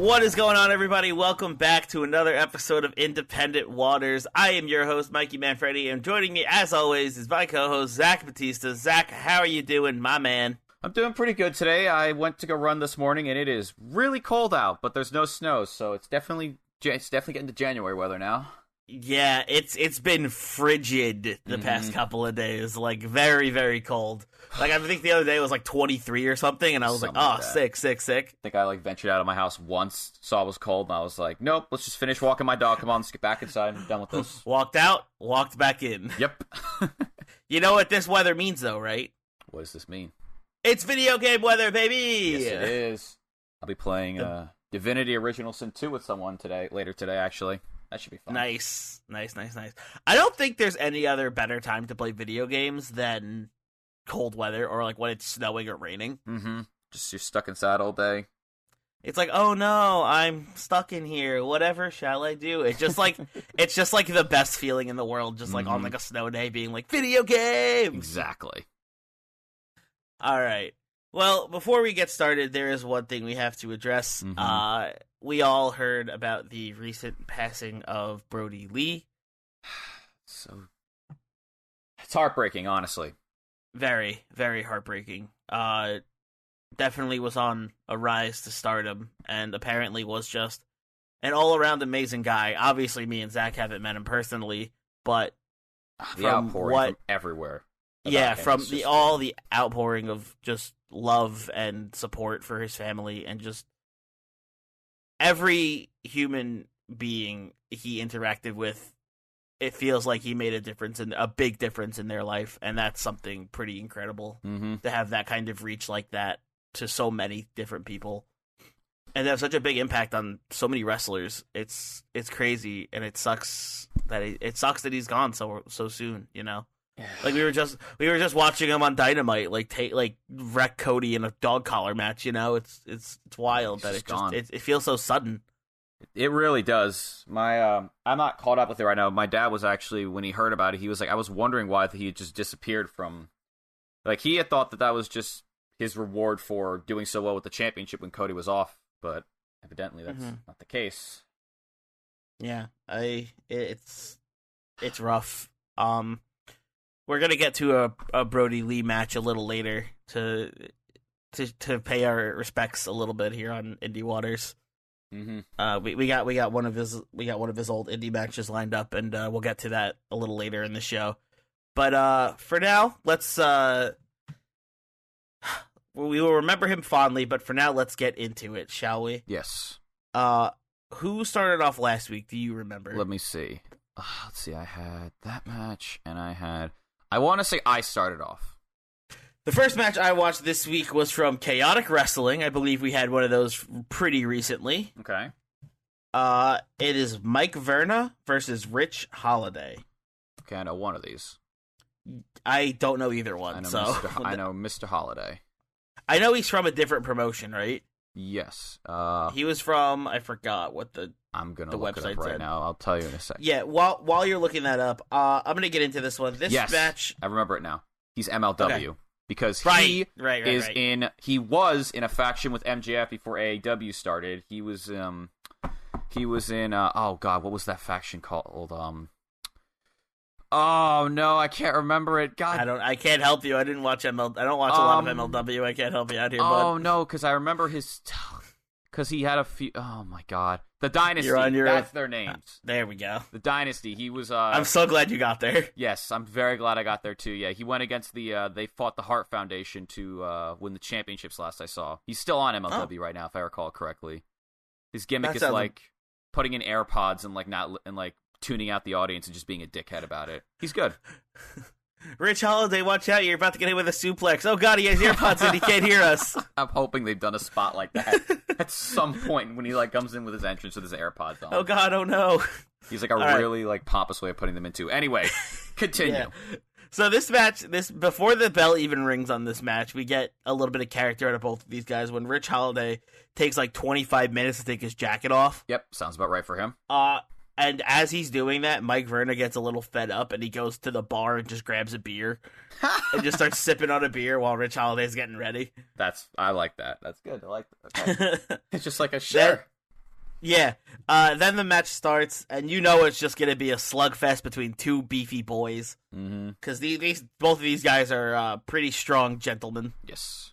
What is going on, everybody? Welcome back to another episode of Independent Waters. I am your host, Mikey Manfredi, and joining me, as always, is my co-host, Zach Batista. Zach, how are you doing, my man? I'm doing pretty good today. I went to go run this morning, and it is really cold out, but there's no snow, so it's definitely getting to January weather now. Yeah, it's been frigid the past couple of days, like very, very cold. Like, I think the other day was like 23 or something, and I was Something like, oh, like sick. I think I ventured out of my house once, saw it was cold, and I was like, nope, let's just finish walking my dog. Come on, let's get back inside. I'm done with this. Walked out, walked back in. Yep. You know what this weather means, though, right? What does this mean? It's video game weather, baby! Yes, it is. I'll be playing Divinity Original Sin 2 with someone later today, actually. That should be fun. Nice. I don't think there's any other better time to play video games than cold weather or like when it's snowing or raining. Mm-hmm. Just you're stuck inside all day. It's like, oh no, I'm stuck in here. Whatever shall I do? It's just like the best feeling in the world, just like on like a snow day being like video games. Exactly. All right. Well, before we get started, there is one thing we have to address. We all heard about the recent passing of Brodie Lee. So it's heartbreaking, honestly. Very, very heartbreaking. Definitely was on a rise to stardom, and apparently was just an all-around amazing guy. Obviously, me and Zach haven't met him personally, but the outpouring from everywhere. Yeah, from all the outpouring of just love and support for his family, and just every human being he interacted with, it feels like he made a big difference in their life, and that's something pretty incredible to have that kind of reach like that to so many different people, and have such a big impact on so many wrestlers. It's crazy, and it sucks that he's gone so soon. You know. Yeah. Like we were just watching him on Dynamite, like wreck Cody in a dog collar match. You know, it's wild that it feels so sudden. It really does. I'm not caught up with it right now. My dad was actually, when he heard about it, he was like, I was wondering why he had just disappeared from. Like, he had thought that was just his reward for doing so well with the championship when Cody was off, but evidently that's not the case. Yeah, it's rough. We're gonna get to a Brodie Lee match a little later to pay our respects a little bit here on Indy Waters. We got one of his old indie matches lined up, and we'll get to that a little later in the show. But for now, let's we will remember him fondly. But for now, let's get into it, shall we? Yes. Who started off last week? Do you remember? Let me see. Let's see. I had that match, and I want to say I started off. The first match I watched this week was from Chaotic Wrestling. I believe we had one of those pretty recently. Okay. It is Mike Verna versus Rich Holliday. Okay, I know one of these. I don't know either one. I know Mr. Holliday. I know he's from a different promotion, right? Yes. He was from, I forgot what I'm gonna look it up right now. I'll tell you in a second. Yeah, while you're looking that up, I'm gonna get into this one. This match, I remember it now. He's MLW because he was in a faction with MJF before AAW started. He was in oh god, what was that faction called? Oh no, I can't remember it. God, I can't help you. I didn't watch I don't watch a lot of MLW. I can't help you out here. Oh no, because I remember because he had a few. Oh my god, the Dynasty. That's their names. There we go. The Dynasty. He was. I'm so glad you got there. Yes, I'm very glad I got there too. Yeah, he went against they fought the Hart Foundation to win the championships. Last I saw, he's still on MLW right now, if I recall correctly. His gimmick is like putting in AirPods and like tuning out the audience and just being a dickhead about it. He's good. Rich Holliday, watch out, you're about to get hit with a suplex. Oh god, he has earpods in, he can't hear us. I'm hoping they've done a spot like that at some point when he comes in with his entrance with his AirPods on. Oh god, oh no. He's like really pompous way of putting them into. Anyway, continue. Yeah. So this match, before the bell even rings on this match, we get a little bit of character out of both of these guys when Rich Holliday takes like 25 minutes to take his jacket off. Yep, sounds about right for him. And as he's doing that, Mike Verna gets a little fed up, and he goes to the bar and just grabs a beer and just starts sipping on a beer while Rich Holliday's getting ready. I like that. That's good. I like that. Okay. It's just like a share. Yeah. Then the match starts, and you know it's just gonna be a slugfest between two beefy boys. Because both of these guys are pretty strong gentlemen. Yes.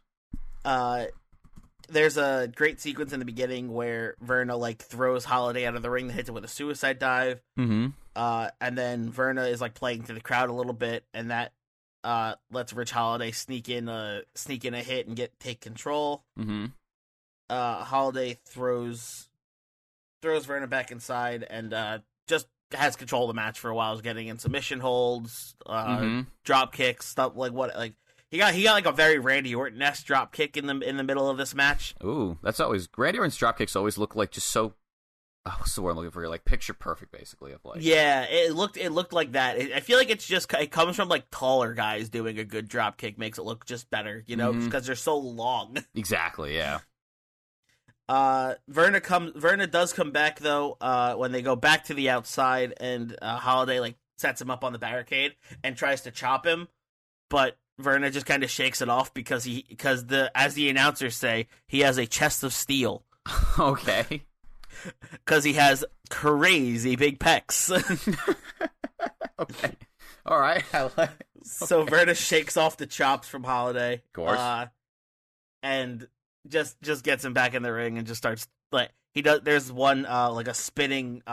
There's a great sequence in the beginning where Verna throws Holliday out of the ring and hits it with a suicide dive. And then Verna is playing to the crowd a little bit, and that lets Rich Holliday sneak in a hit and take control. Holliday throws Verna back inside and just has control of the match for a while. He's getting in submission holds, drop kicks, stuff he got a very Randy Orton-esque drop kick in the middle of this match. Ooh, that's always Randy Orton's drop kicks always look just so. What's the word I'm looking for? Picture perfect, basically. Yeah, it looked like that. I feel like it comes from taller guys doing a good drop kick makes it look just better, because they're so long. Exactly. Yeah. Verna does come back though when they go back to the outside, and Holliday sets him up on the barricade and tries to chop him, but Verna just kind of shakes it off because as the announcers say, he has a chest of steel. Okay. Because he has crazy big pecs. Okay. All right. Okay. So Verna shakes off the chops from Holliday. Of course. And just gets him back in the ring and just starts he does. There's one a spinning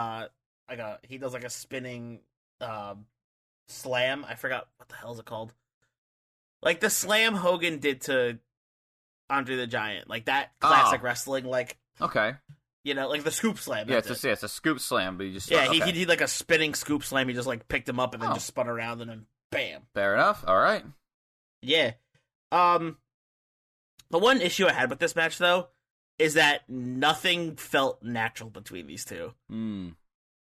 he does a spinning slam. I forgot what the hell is it called. The slam Hogan did to Andre the Giant, that classic wrestling. Okay. The scoop slam. Yeah, it's a scoop slam, but you just he did a spinning scoop slam. He just picked him up and then just spun around and then bam. Fair enough. All right. Yeah. The one issue I had with this match though is that nothing felt natural between these two.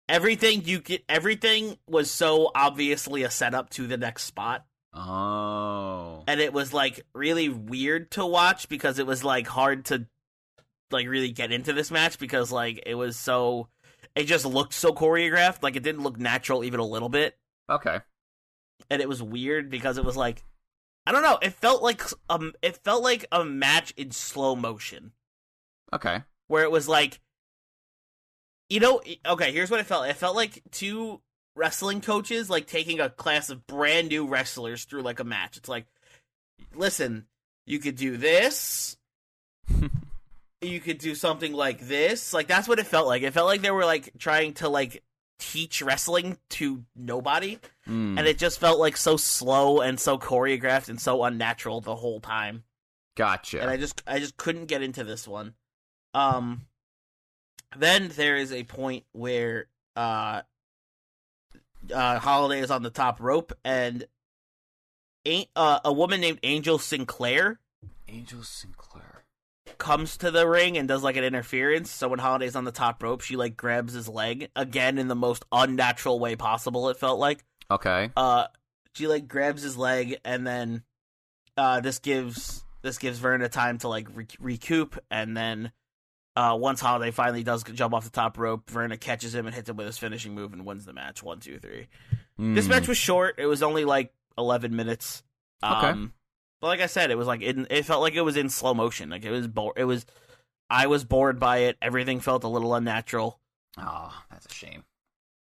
Everything was so obviously a setup to the next spot. Oh. And it was really weird to watch because it was hard to really get into this match because it just looked so choreographed. It didn't look natural even a little bit. Okay. And it was weird because it was I don't know, it felt like a match in slow motion. Okay. Where it was okay, here's what it felt. It felt like two wrestling coaches taking a class of brand new wrestlers through a match. It's listen, you could do this. You could do something like this. That's what it felt like. It felt like they were trying to teach wrestling to nobody, and it just felt so slow and so choreographed and so unnatural the whole time. Gotcha. And I just couldn't get into this one. Then there is a point where Holliday is on the top rope, and a woman named Angel Sinclair comes to the ring and does an interference. So when Holliday's on the top rope, she grabs his leg again in the most unnatural way possible. It felt like. Okay. She grabs his leg, and then this gives Verna time to recoup, and then once Holliday finally does jump off the top rope, Verna catches him and hits him with his finishing move and wins the match. 1, 2, 3. This match was short. It was only 11 minutes. Okay. But like I said, it was it felt like it was in slow motion. I was bored by it. Everything felt a little unnatural. Oh, that's a shame.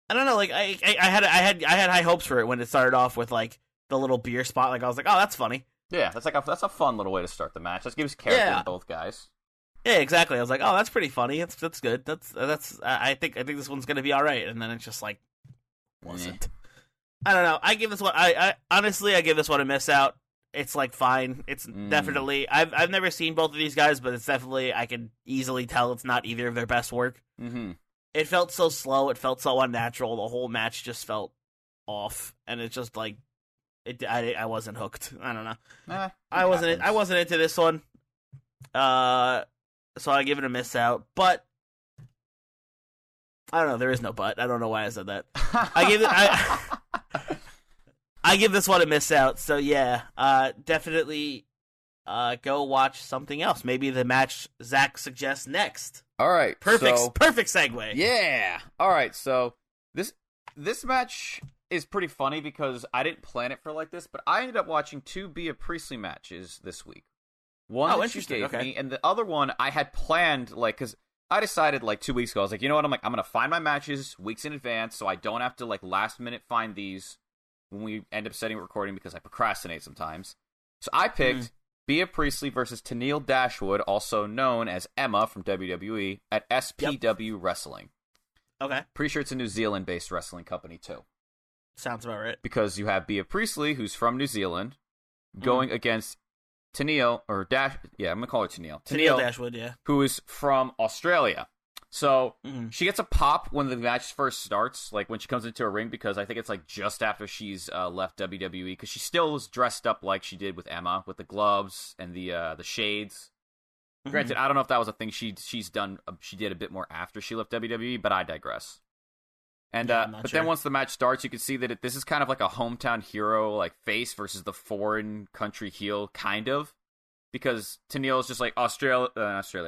I don't know. I had high hopes for it when it started off with the little beer spot. I was oh, that's funny. Yeah, that's a fun little way to start the match. That gives character to both guys. Yeah, exactly. I was oh, that's pretty funny. That's good. I think this one's gonna be all right. And then it's just wasn't. I don't know. I give this one. I honestly give this one a miss out. It's fine. It's definitely. I've never seen both of these guys, but it's definitely. I can easily tell it's not either of their best work. Mm-hmm. It felt so slow. It felt so unnatural. The whole match just felt off, and it's just I wasn't hooked. I don't know. I wasn't into this one. So I give it a miss out. But I don't know. There is no but. I don't know why I said that. I give this one a miss out. So yeah, definitely go watch something else. Maybe the match Zach suggests next. All right. Perfect segue. Yeah. All right. So this match is pretty funny because I didn't plan it for like this, but I ended up watching 2 Bea Priestley matches this week. One that you gave me, and the other one I had planned, because I decided like 2 weeks ago, I was like, you know what? I'm going to find my matches weeks in advance so I don't have to like last minute find these when we end up setting recording because I procrastinate sometimes. So I picked Bea Priestley versus Tenille Dashwood, also known as Emma from WWE, at SPW Wrestling. Okay. Pretty sure it's a New Zealand-based wrestling company, too. Sounds about right. Because you have Bea Priestley, who's from New Zealand, going against Tenille, or I'm going to call her Tenille. Tenille Dashwood, yeah. Who is from Australia. So, she gets a pop when the match first starts, like when she comes into a ring, because I think it's like just after she's left WWE, because she still is dressed up like she did with Emma, with the gloves and the shades. Granted, I don't know if that was a thing she's done. She did a bit more after she left WWE, but I digress. And then once the match starts, you can see that this is kind of like a hometown hero, like face versus the foreign country heel, kind of, because Tenille is just like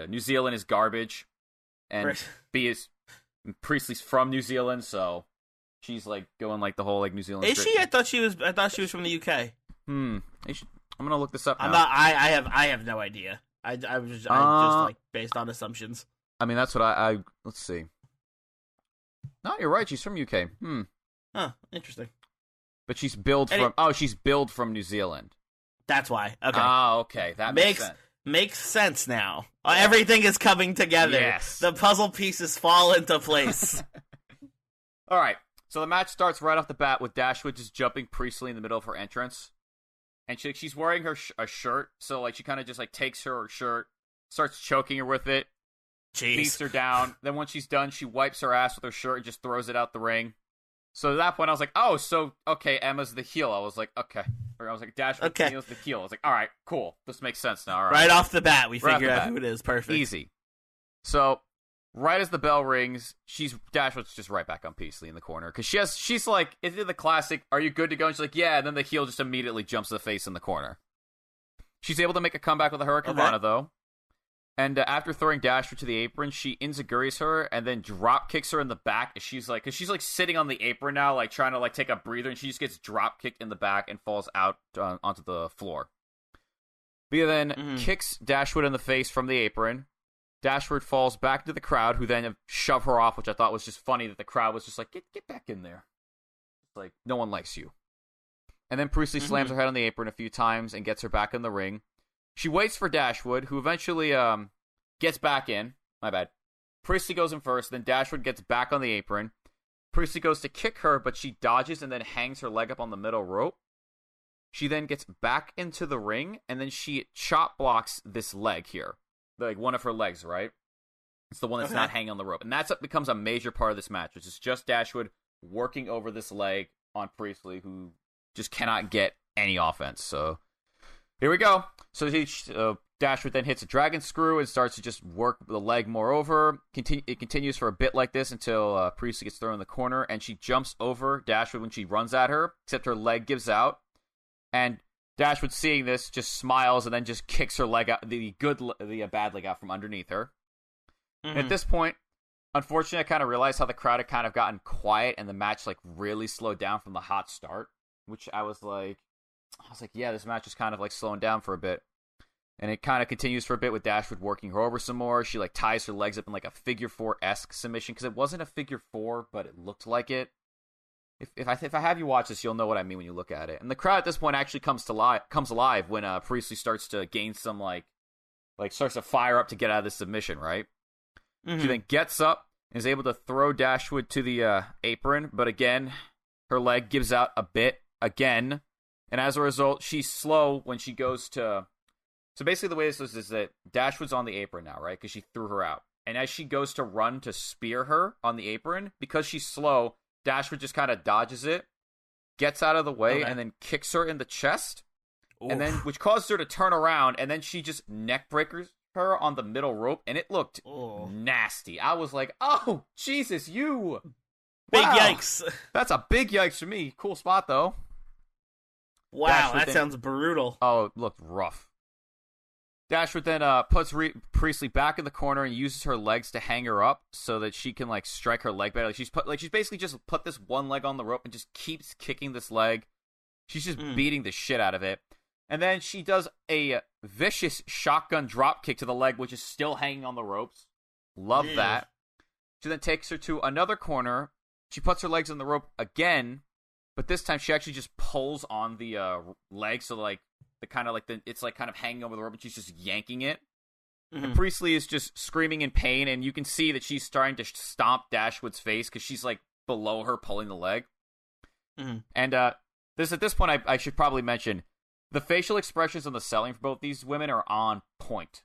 New Zealand is garbage, and Priestley's from New Zealand, so she's like going like the whole like New Zealand. Is she? I thought she was from the UK. I'm gonna look this up now. I'm not. I have no idea. I was just like based on assumptions. I mean, that's what I let's see. No, you're right. She's from UK. Huh. Interesting. But she's billed from New Zealand. That's why. Okay. Oh, okay. That makes sense now. Everything is coming together. Yes. The puzzle pieces fall into place. All right. So the match starts right off the bat with Dashwood just jumping Priestley in the middle of her entrance. And she's wearing a shirt, so like she kind of just like takes her shirt, starts choking her with it, beats her down. Then when she's done, she wipes her ass with her shirt and just throws it out the ring. So at that point, I was like, oh, so okay, Emma's the heel. I was like, okay. Or I was like, Dashwood Tenille's the heel. I was like, all right, cool. This makes sense now. All right. Right off the bat, we figured out who it is. Perfect. Easy. So right as the bell rings, Dashwood's just right back on Priestley in the corner. Because she's like, is it the classic, are you good to go? And she's like, yeah. And then the heel just immediately jumps the face in the corner. She's able to make a comeback with a Hurricane Rana, though. And after throwing Dashwood to the apron, she enziguris her and then drop kicks her in the back. She's like sitting on the apron now, like trying to like take a breather. And she just gets drop kicked in the back and falls out onto the floor. Bea then kicks Dashwood in the face from the apron. Dashwood falls back into the crowd, who then shove her off, which I thought was just funny that the crowd was just like, get back in there. It's like, no one likes you. And then Priestley slams her head on the apron a few times and gets her back in the ring. She waits for Dashwood, who eventually gets back in. My bad. Priestley goes in first, then Dashwood gets back on the apron. Priestley goes to kick her, but she dodges and then hangs her leg up on the middle rope. She then gets back into the ring, and then she chop blocks this leg here. Like one of her legs, right? It's the one that's not hanging on the rope. And that's what becomes a major part of this match, which is just Dashwood working over this leg on Priestley, who just cannot get any offense. So here we go. So Dashwood then hits a dragon screw and starts to just work the leg more over. It continues for a bit like this until Priestley gets thrown in the corner, and she jumps over Dashwood when she runs at her, except her leg gives out. And Dashwood, seeing this, just smiles and then just kicks her leg out, the bad leg out from underneath her. And at this point, unfortunately, I kind of realized how the crowd had kind of gotten quiet and the match like really slowed down from the hot start, which I was like, yeah, this match is kind of like slowing down for a bit. And it kind of continues for a bit with Dashwood working her over some more. She like ties her legs up in like a figure 4-esque submission, because it wasn't a figure 4, but it looked like it. If I have you watch this, you'll know what I mean when you look at it. And the crowd at this point actually comes alive when Priestley starts to gain some like starts to fire up to get out of the submission, right? She then gets up and is able to throw Dashwood to the apron, but again, her leg gives out a bit again, and as a result, she's slow when she goes to. So basically, the way this is that Dashwood's on the apron now, right? Because she threw her out, and as she goes to run to spear her on the apron, because she's slow, Dashwood just kind of dodges it, gets out of the way, and then kicks her in the chest, and then which causes her to turn around, and then she just neck breakers her on the middle rope, and it looked nasty. I was like, oh, Jesus, you. Big yikes. That's a big yikes for me. Cool spot, though. Wow, that sounds brutal. Oh, it looked rough. Dashwood then puts Priestley back in the corner and uses her legs to hang her up so that she can like strike her leg better. She's basically just put this one leg on the rope and just keeps kicking this leg. She's just beating the shit out of it. And then she does a vicious shotgun drop kick to the leg, which is still hanging on the ropes. Love that. She then takes her to another corner. She puts her legs on the rope again, but this time she actually just pulls on the leg, so like it's like kind of hanging over the rope, and she's just yanking it. And Priestley is just screaming in pain, and you can see that she's starting to stomp Dashwood's face because she's like below her pulling the leg. And at this point, I should probably mention the facial expressions and the selling for both these women are on point.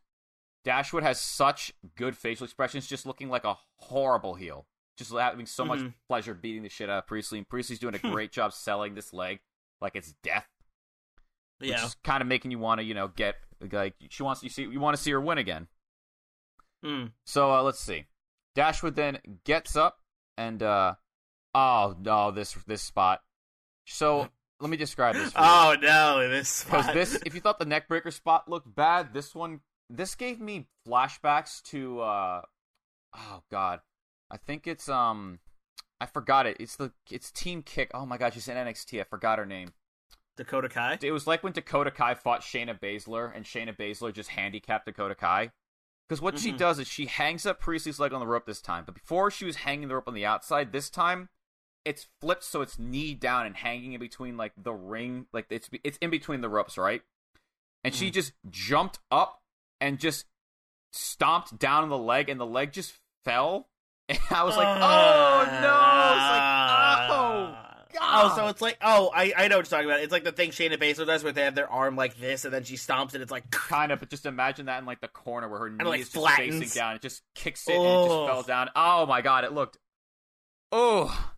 Dashwood has such good facial expressions, just looking like a horrible heel. Just having so much pleasure beating the shit out of Priestley. And Priestley's doing a great job selling this leg like it's death. Which is kind of making you want to, get, like, you want to see her win again. So, let's see. Dashwood then gets up and, oh, no, this spot. So, let me describe this for you. Oh, no, this spot. Because if you thought the neckbreaker spot looked bad, this gave me flashbacks to, oh, God. I think it's, I forgot it. It's Team Kick. Oh, my God, she's in NXT. I forgot her name. Dakota Kai? It was like when Dakota Kai fought Shayna Baszler, and Shayna Baszler just handicapped Dakota Kai. Because what she does is she hangs up Priestley's leg on the rope this time. But before she was hanging the rope on the outside, this time it's flipped so it's knee down and hanging in between like the ring. Like it's in between the ropes, right? And she just jumped up and just stomped down on the leg, and the leg just fell. And I was like, oh no! It's like, oh God! Oh, so it's like, I know what you're talking about. It's like the thing Shayna Baszler does where they have their arm like this, and then she stomps it. It's like kind of, but just imagine that in like the corner where her knee like is just flattens. facing down. It just kicks it and it just fell down. Oh my God! It looked. Oh,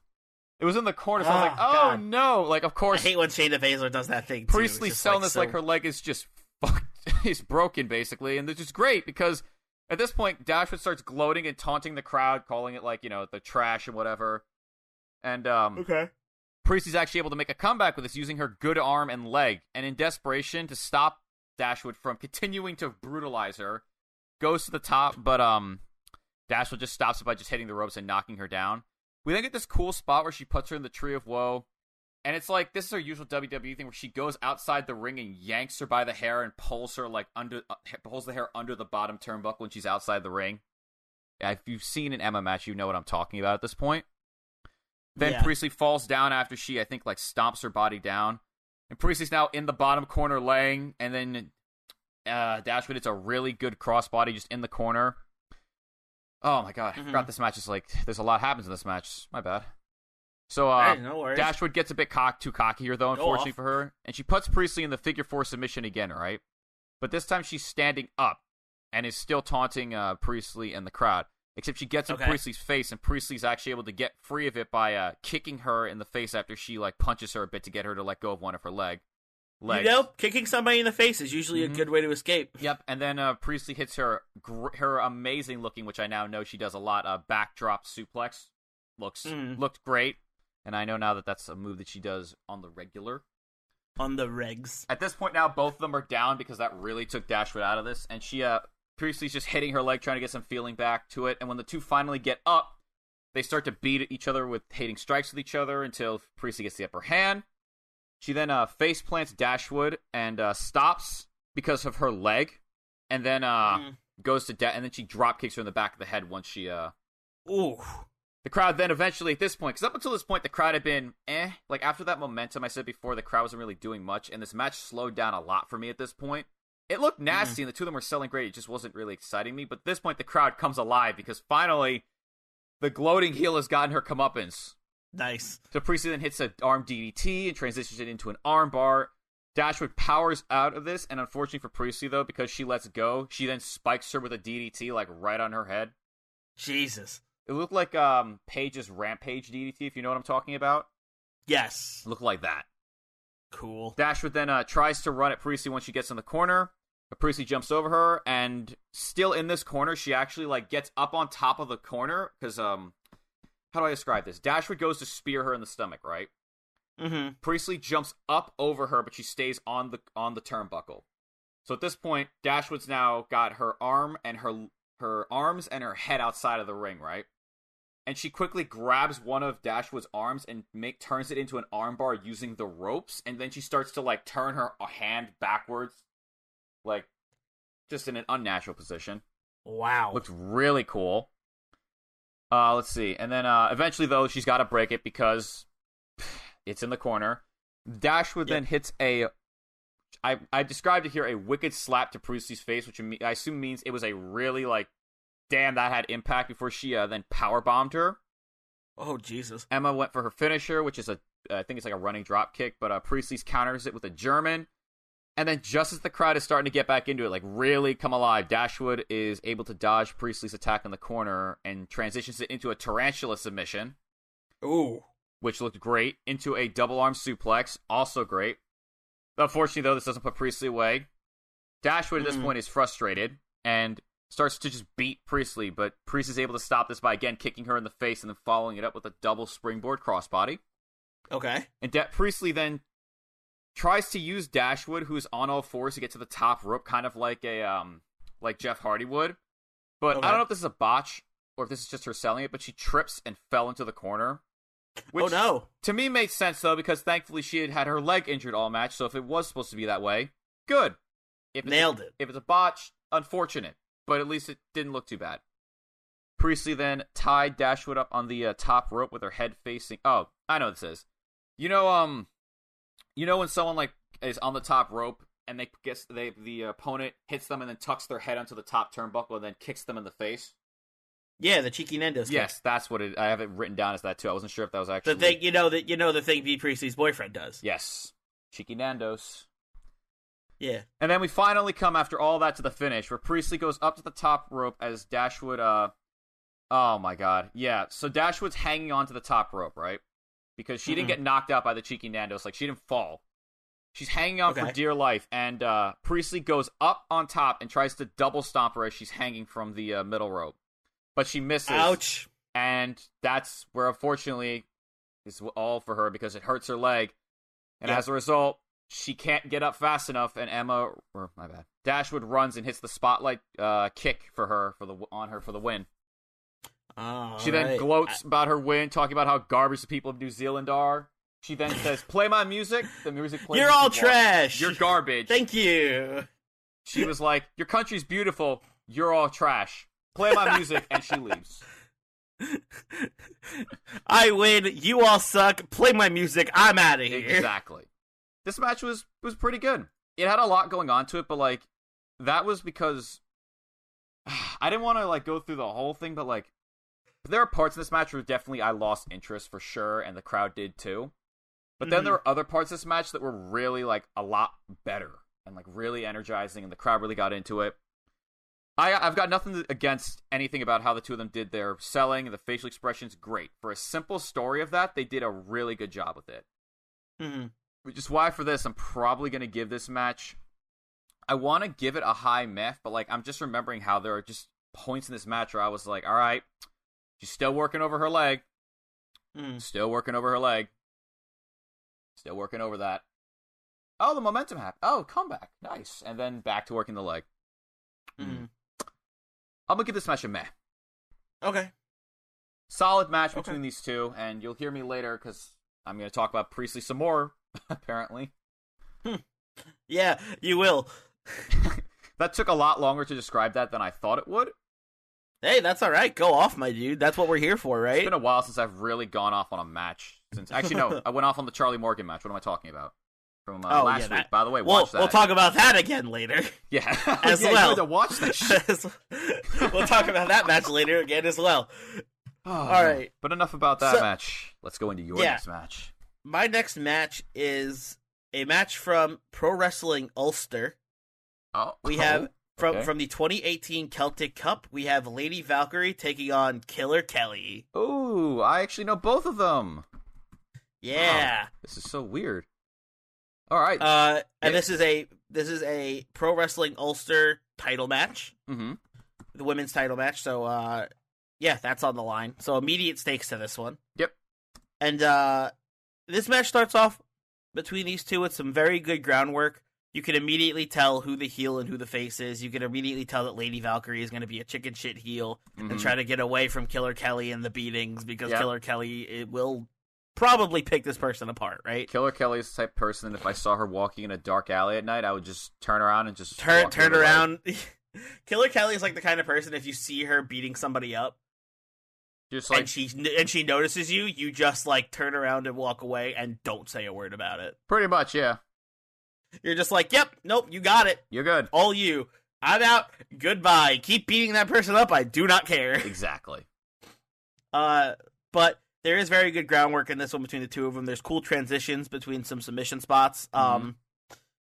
it was in the corner. So I was like, oh God. No! Like, of course, I hate when Shayna Baszler does that thing. Priestley's selling this like her leg is just fucked. It's broken basically, and it's just great because. At this point, Dashwood starts gloating and taunting the crowd, calling it like, the trash and whatever. And Priestley's actually able to make a comeback with this using her good arm and leg. And in desperation to stop Dashwood from continuing to brutalize her, goes to the top, but Dashwood just stops it by just hitting the ropes and knocking her down. We then get this cool spot where she puts her in the Tree of Woe. And it's like, this is her usual WWE thing where she goes outside the ring and yanks her by the hair and pulls her like pulls the hair under the bottom turnbuckle when she's outside the ring. Yeah, if you've seen an Emma match, you know what I'm talking about at this point. Then Priestley falls down after she, I think, like stomps her body down. And Priestley's now in the bottom corner laying. And then Dashwood hits a really good crossbody just in the corner. Oh my God, I forgot this match is like, there's a lot happens in this match. My bad. So, no worries. Dashwood gets a bit too cocky here, though, unfortunately for her. And she puts Priestley in the figure 4 submission again, right? But this time she's standing up and is still taunting Priestley and the crowd. Except she gets in Priestley's face, and Priestley's actually able to get free of it by kicking her in the face after she like punches her a bit to get her to let go of one of her legs. Kicking somebody in the face is usually a good way to escape. Yep, and then Priestley hits her amazing looking, which I now know she does a lot, backdrop suplex. Looked great. And I know now that that's a move that she does on the regular. On the regs. At this point now, both of them are down because that really took Dashwood out of this. And Priestley's just hitting her leg, trying to get some feeling back to it. And when the two finally get up, they start to beat each other with hitting strikes with each other until Priestley gets the upper hand. She then face plants Dashwood and stops because of her leg. And then goes to and then she drop kicks her in the back of the head once she Ooh. The crowd then eventually, at this point, because up until this point, the crowd had been Like, after that momentum I said before, the crowd wasn't really doing much, and this match slowed down a lot for me at this point. It looked nasty, and the two of them were selling great. It just wasn't really exciting me. But at this point, the crowd comes alive, because finally, the gloating heel has gotten her comeuppance. Nice. So Priestley then hits an arm DDT and transitions it into an arm bar. Dashwood powers out of this, and unfortunately for Priestley, though, because she lets go, she then spikes her with a DDT, like, right on her head. Jesus. It looked like Paige's Rampage DDT, if you know what I'm talking about. Yes. It looked like that. Cool. Dashwood then tries to run at Priestley when she gets in the corner. But Priestley jumps over her, and still in this corner, she actually like gets up on top of the corner, because, how do I describe this? Dashwood goes to spear her in the stomach, right? Mm-hmm. Priestley jumps up over her, but she stays on the turnbuckle. So at this point, Dashwood's now got her arm and her arms and her head outside of the ring, right? And she quickly grabs one of Dashwood's arms and turns it into an armbar using the ropes, and then she starts to like turn her hand backwards, like just in an unnatural position. Wow. Looked really cool. Let's see. And then eventually, though, she's got to break it because it's in the corner. Dashwood then hits I described it here, a wicked slap to Priestley's face, which I assume means it was a really, like, damn, that had impact before she then powerbombed her. Oh, Jesus. Emma went for her finisher, which is I think it's like a running drop kick, but Priestley's counters it with a German. And then just as the crowd is starting to get back into it, like really come alive, Dashwood is able to dodge Priestley's attack in the corner and transitions it into a tarantula submission. Ooh. Which looked great. Into a double arm suplex, also great. Unfortunately, though, this doesn't put Priestley away. Dashwood at this point is frustrated and starts to just beat Priestley, but Priestley's able to stop this by, again, kicking her in the face and then following it up with a double springboard crossbody. Okay. And Priestley then tries to use Dashwood, who's on all fours, to get to the top rope, kind of like like Jeff Hardy would. But I don't know if this is a botch or if this is just her selling it, but she trips and fell into the corner. Which, to me, made sense, though, because thankfully she had her leg injured all match, so if it was supposed to be that way, good. Nailed it. If it's a botch, unfortunate, but at least it didn't look too bad. Priestley then tied Dashwood up on the top rope with her head facing... Oh, I know what this is. You know when someone like is on the top rope and the opponent hits them and then tucks their head onto the top turnbuckle and then kicks them in the face? Yeah, the cheeky Nando's kick. Yes, that's what I have it written down as that too. I wasn't sure if that was actually the thing. The thing B. Priestley's boyfriend does. Yes, cheeky Nando's. Yeah, and then we finally come after all that to the finish, where Priestley goes up to the top rope as Dashwood. Oh my God, yeah. So Dashwood's hanging on to the top rope, right? Because she didn't get knocked out by the cheeky Nando's, like she didn't fall. She's hanging on for dear life, and Priestley goes up on top and tries to double stomp her as she's hanging from the middle rope. But she misses. Ouch. And that's where, unfortunately, is all for her because it hurts her leg. And as a result, she can't get up fast enough, and Dashwood runs and hits the spotlight kick on her for the win. She then gloats about her win, talking about how garbage the people of New Zealand are. She then says, "Play my music." The music plays. You're all trash. You're garbage. Thank you. She was like, "Your country's beautiful. You're all trash. Play my music," and she leaves. I win. You all suck. Play my music. I'm out of here. Exactly. This match was pretty good. It had a lot going on to it, but like that was because I didn't want to like go through the whole thing, but like there are parts of this match where definitely I lost interest for sure, and the crowd did too. But then there were other parts of this match that were really like a lot better and like really energizing, and the crowd really got into it. I've got nothing against anything about how the two of them did their selling and the facial expressions. Great. For a simple story of that, they did a really good job with it. Which is why for this, I'm probably going to give this match... I want to give it a high meh, but like I'm just remembering how there are just points in this match where I was like, all right, she's still working over her leg. Still working over her leg. Still working over that. Oh, the momentum happened. Oh, comeback. Nice. And then back to working the leg. I'm going to give this match a meh. Okay. Solid match between these two, and you'll hear me later because I'm going to talk about Priestley some more, apparently. Yeah, you will. That took a lot longer to describe that than I thought it would. Hey, that's all right. Go off, my dude. That's what we're here for, right? It's been a while since I've really gone off on a match. Actually, no, I went off on the Charlie Morgan match. What am I talking about? From last week, by the way. Watch that. We'll talk about that again later. Yeah, as well. You had to watch that shit. We'll talk about that match later again as well. All right, but enough about that match. Let's go into your next match. My next match is a match from Pro Wrestling Ulster. We have from the 2018 Celtic Cup. We have Lady Valkyrie taking on Killer Kelly. Ooh, I actually know both of them. Yeah, wow, this is so weird. All right, and this is a Pro Wrestling Ulster title match, the women's title match. So, yeah, that's on the line. So immediate stakes to this one. Yep. And this match starts off between these two with some very good groundwork. You can immediately tell who the heel and who the face is. You can immediately tell that Lady Valkyrie is going to be a chicken shit heel and try to get away from Killer Kelly and the beatings because Killer Kelly will probably pick this person apart, right? Killer Kelly is the type of person that if I saw her walking in a dark alley at night, I would just turn around and just turn around. Killer Kelly is like the kind of person, if you see her beating somebody up, just like, and she notices you, you just like turn around and walk away and don't say a word about it. Pretty much, yeah. You're just like, yep, nope, you got it. You're good. All you. I'm out. Goodbye. Keep beating that person up. I do not care. Exactly. But there is very good groundwork in this one between the two of them. There's cool transitions between some submission spots.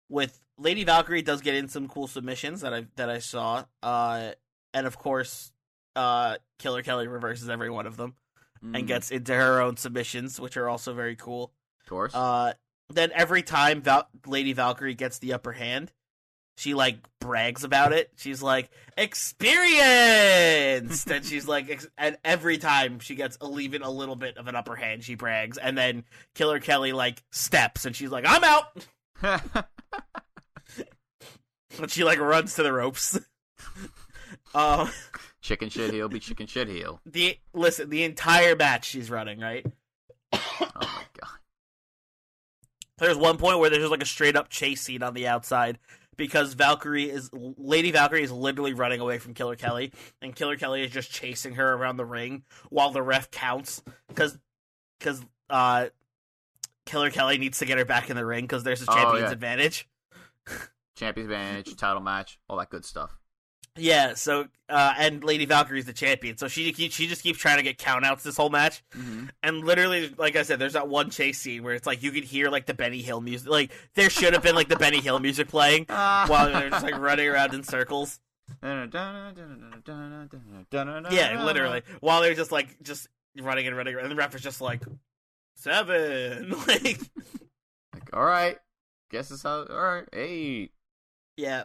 With Lady Valkyrie does get in some cool submissions that I saw. And of course, Killer Kelly reverses every one of them and gets into her own submissions, which are also very cool. Of course. Then every time Lady Valkyrie gets the upper hand, she, like, brags about it. She's like, experienced! And she's like, and every time she gets even a little bit of an upper hand, she brags. And then Killer Kelly, like, steps, and she's like, I'm out! And she, like, runs to the ropes. Chicken shit heel be chicken shit heel. The entire match she's running, right? Oh my god. There's one point where there's, like, a straight-up chase scene on the outside. Because Lady Valkyrie is literally running away from Killer Kelly, and Killer Kelly is just chasing her around the ring while the ref counts, because Killer Kelly needs to get her back in the ring because there's a champion's advantage. Champion's advantage, title match, all that good stuff. Yeah, so, and Lady Valkyrie's the champion, so she just keeps trying to get countouts this whole match, and literally, like I said, there's that one chase scene where it's like, you could hear, like, the Benny Hill music, like, there should have been, like, the Benny Hill music playing, while they're just, like, running around in circles. Yeah, literally, while they're just, like, running and the ref is just like, 7, like, alright, guess it's how, alright, 8. Yeah.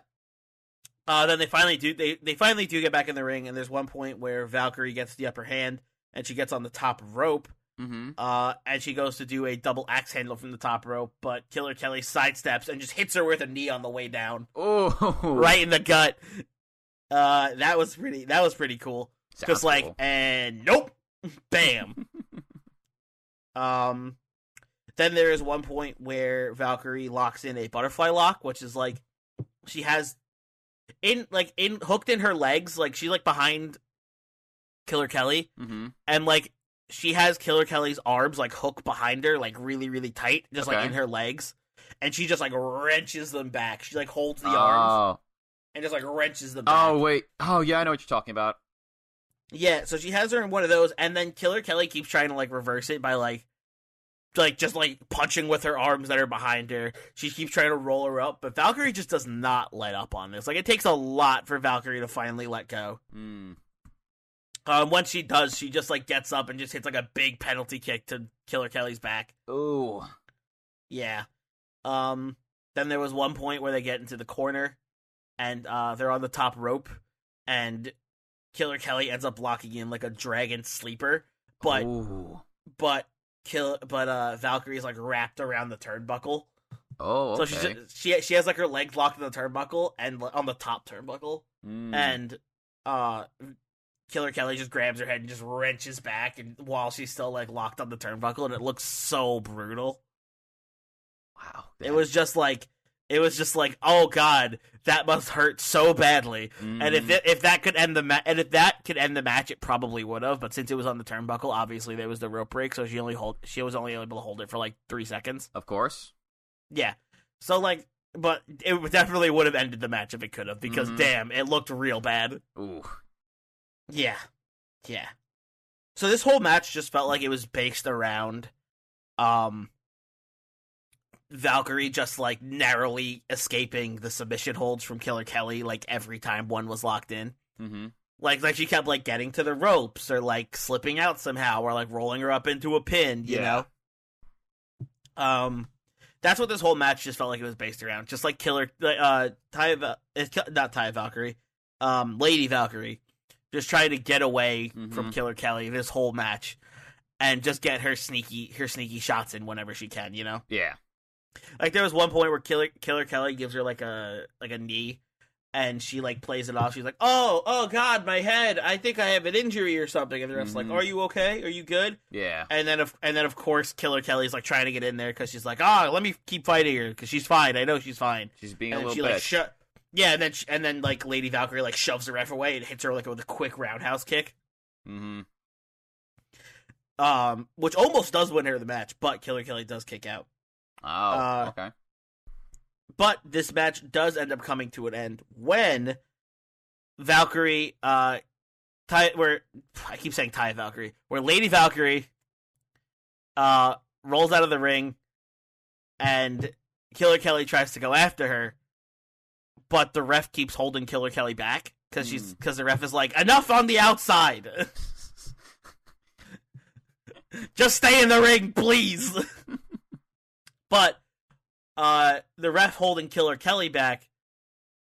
Then they finally do get back in the ring, and there's one point where Valkyrie gets the upper hand, and she gets on the top rope, and she goes to do a double axe handle from the top rope, but Killer Kelly sidesteps and just hits her with a knee on the way down. Oh, right in the gut. That was pretty cool. Sounds just like, cool. And nope, bam. Then there is one point where Valkyrie locks in a butterfly lock, which is like, she has hooked in her legs, like she's like behind Killer Kelly, and like she has Killer Kelly's arms like hooked behind her, like really, really tight, just like in her legs, and she just like wrenches them back. She like holds the arms and just like wrenches them back. Oh wait, oh yeah, I know what you're talking about. Yeah, so she has her in one of those, and then Killer Kelly keeps trying to like reverse it by like just like punching with her arms that are behind her. She keeps trying to roll her up, but Valkyrie just does not let up on this. Like, it takes a lot for Valkyrie to finally let go. Once she does, she just like gets up and just hits like a big penalty kick to Killer Kelly's back. Ooh. Yeah. Then there was one point where they get into the corner, and they're on the top rope, and Killer Kelly ends up locking in like a dragon sleeper, but Valkyrie's like wrapped around the turnbuckle. Oh, okay. So she has like her legs locked in the turnbuckle and on the top turnbuckle, and Killer Kelly just grabs her head and just wrenches back, and while she's still like locked on the turnbuckle, and it looks so brutal. Wow, it was just like, oh god, that must hurt so badly. And if that could end the match, it probably would have. But since it was on the turnbuckle, obviously there was the rope break, so she was only able to hold it for like 3 seconds. Of course. Yeah. So like, but it definitely would have ended the match if it could have, because damn, it looked real bad. Ooh. Yeah. So this whole match just felt like it was based around, Valkyrie just like narrowly escaping the submission holds from Killer Kelly like every time one was locked in. Like she kept like getting to the ropes or like slipping out somehow or like rolling her up into a pin, you know? That's what this whole match just felt like it was based around. Just like Lady Valkyrie just trying to get away from Killer Kelly this whole match and just get her sneaky shots in whenever she can, you know? Yeah. Like, there was one point where Killer Kelly gives her, like a knee, and she, like, plays it off. She's like, oh, God, my head. I think I have an injury or something. And the ref's like, are you okay? Are you good? Yeah. And then, of course, Killer Kelly's, like, trying to get in there because she's like, let me keep fighting her because she's fine. I know she's fine. She's being a little bitch. Yeah, and then like Lady Valkyrie like shoves the ref away and hits her like with a quick roundhouse kick. Mm-hmm. Which almost does win her the match, but Killer Kelly does kick out. Oh, okay. But this match does end up coming to an end when Valkyrie, where I keep saying Taya Valkyrie, where Lady Valkyrie, rolls out of the ring, and Killer Kelly tries to go after her, but the ref keeps holding Killer Kelly back because the ref is like, enough on the outside. Just stay in the ring, please. But the ref holding Killer Kelly back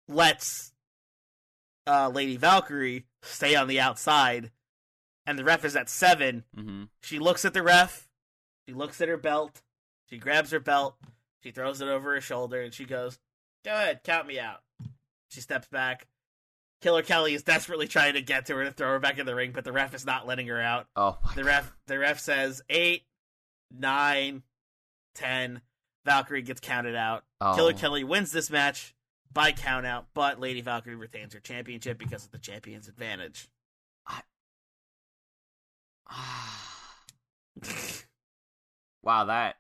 lets Lady Valkyrie stay on the outside, and the ref is at 7. Mm-hmm. She looks at the ref. She looks at her belt. She grabs her belt. She throws it over her shoulder, and she goes, "Go ahead, count me out." She steps back. Killer Kelly is desperately trying to get to her to throw her back in the ring, but the ref is not letting her out. Oh, the ref says 8, 9, 10. Valkyrie gets counted out. Oh. Killer Kelly wins this match by count out, but Lady Valkyrie retains her championship because of the champion's advantage. Wow, that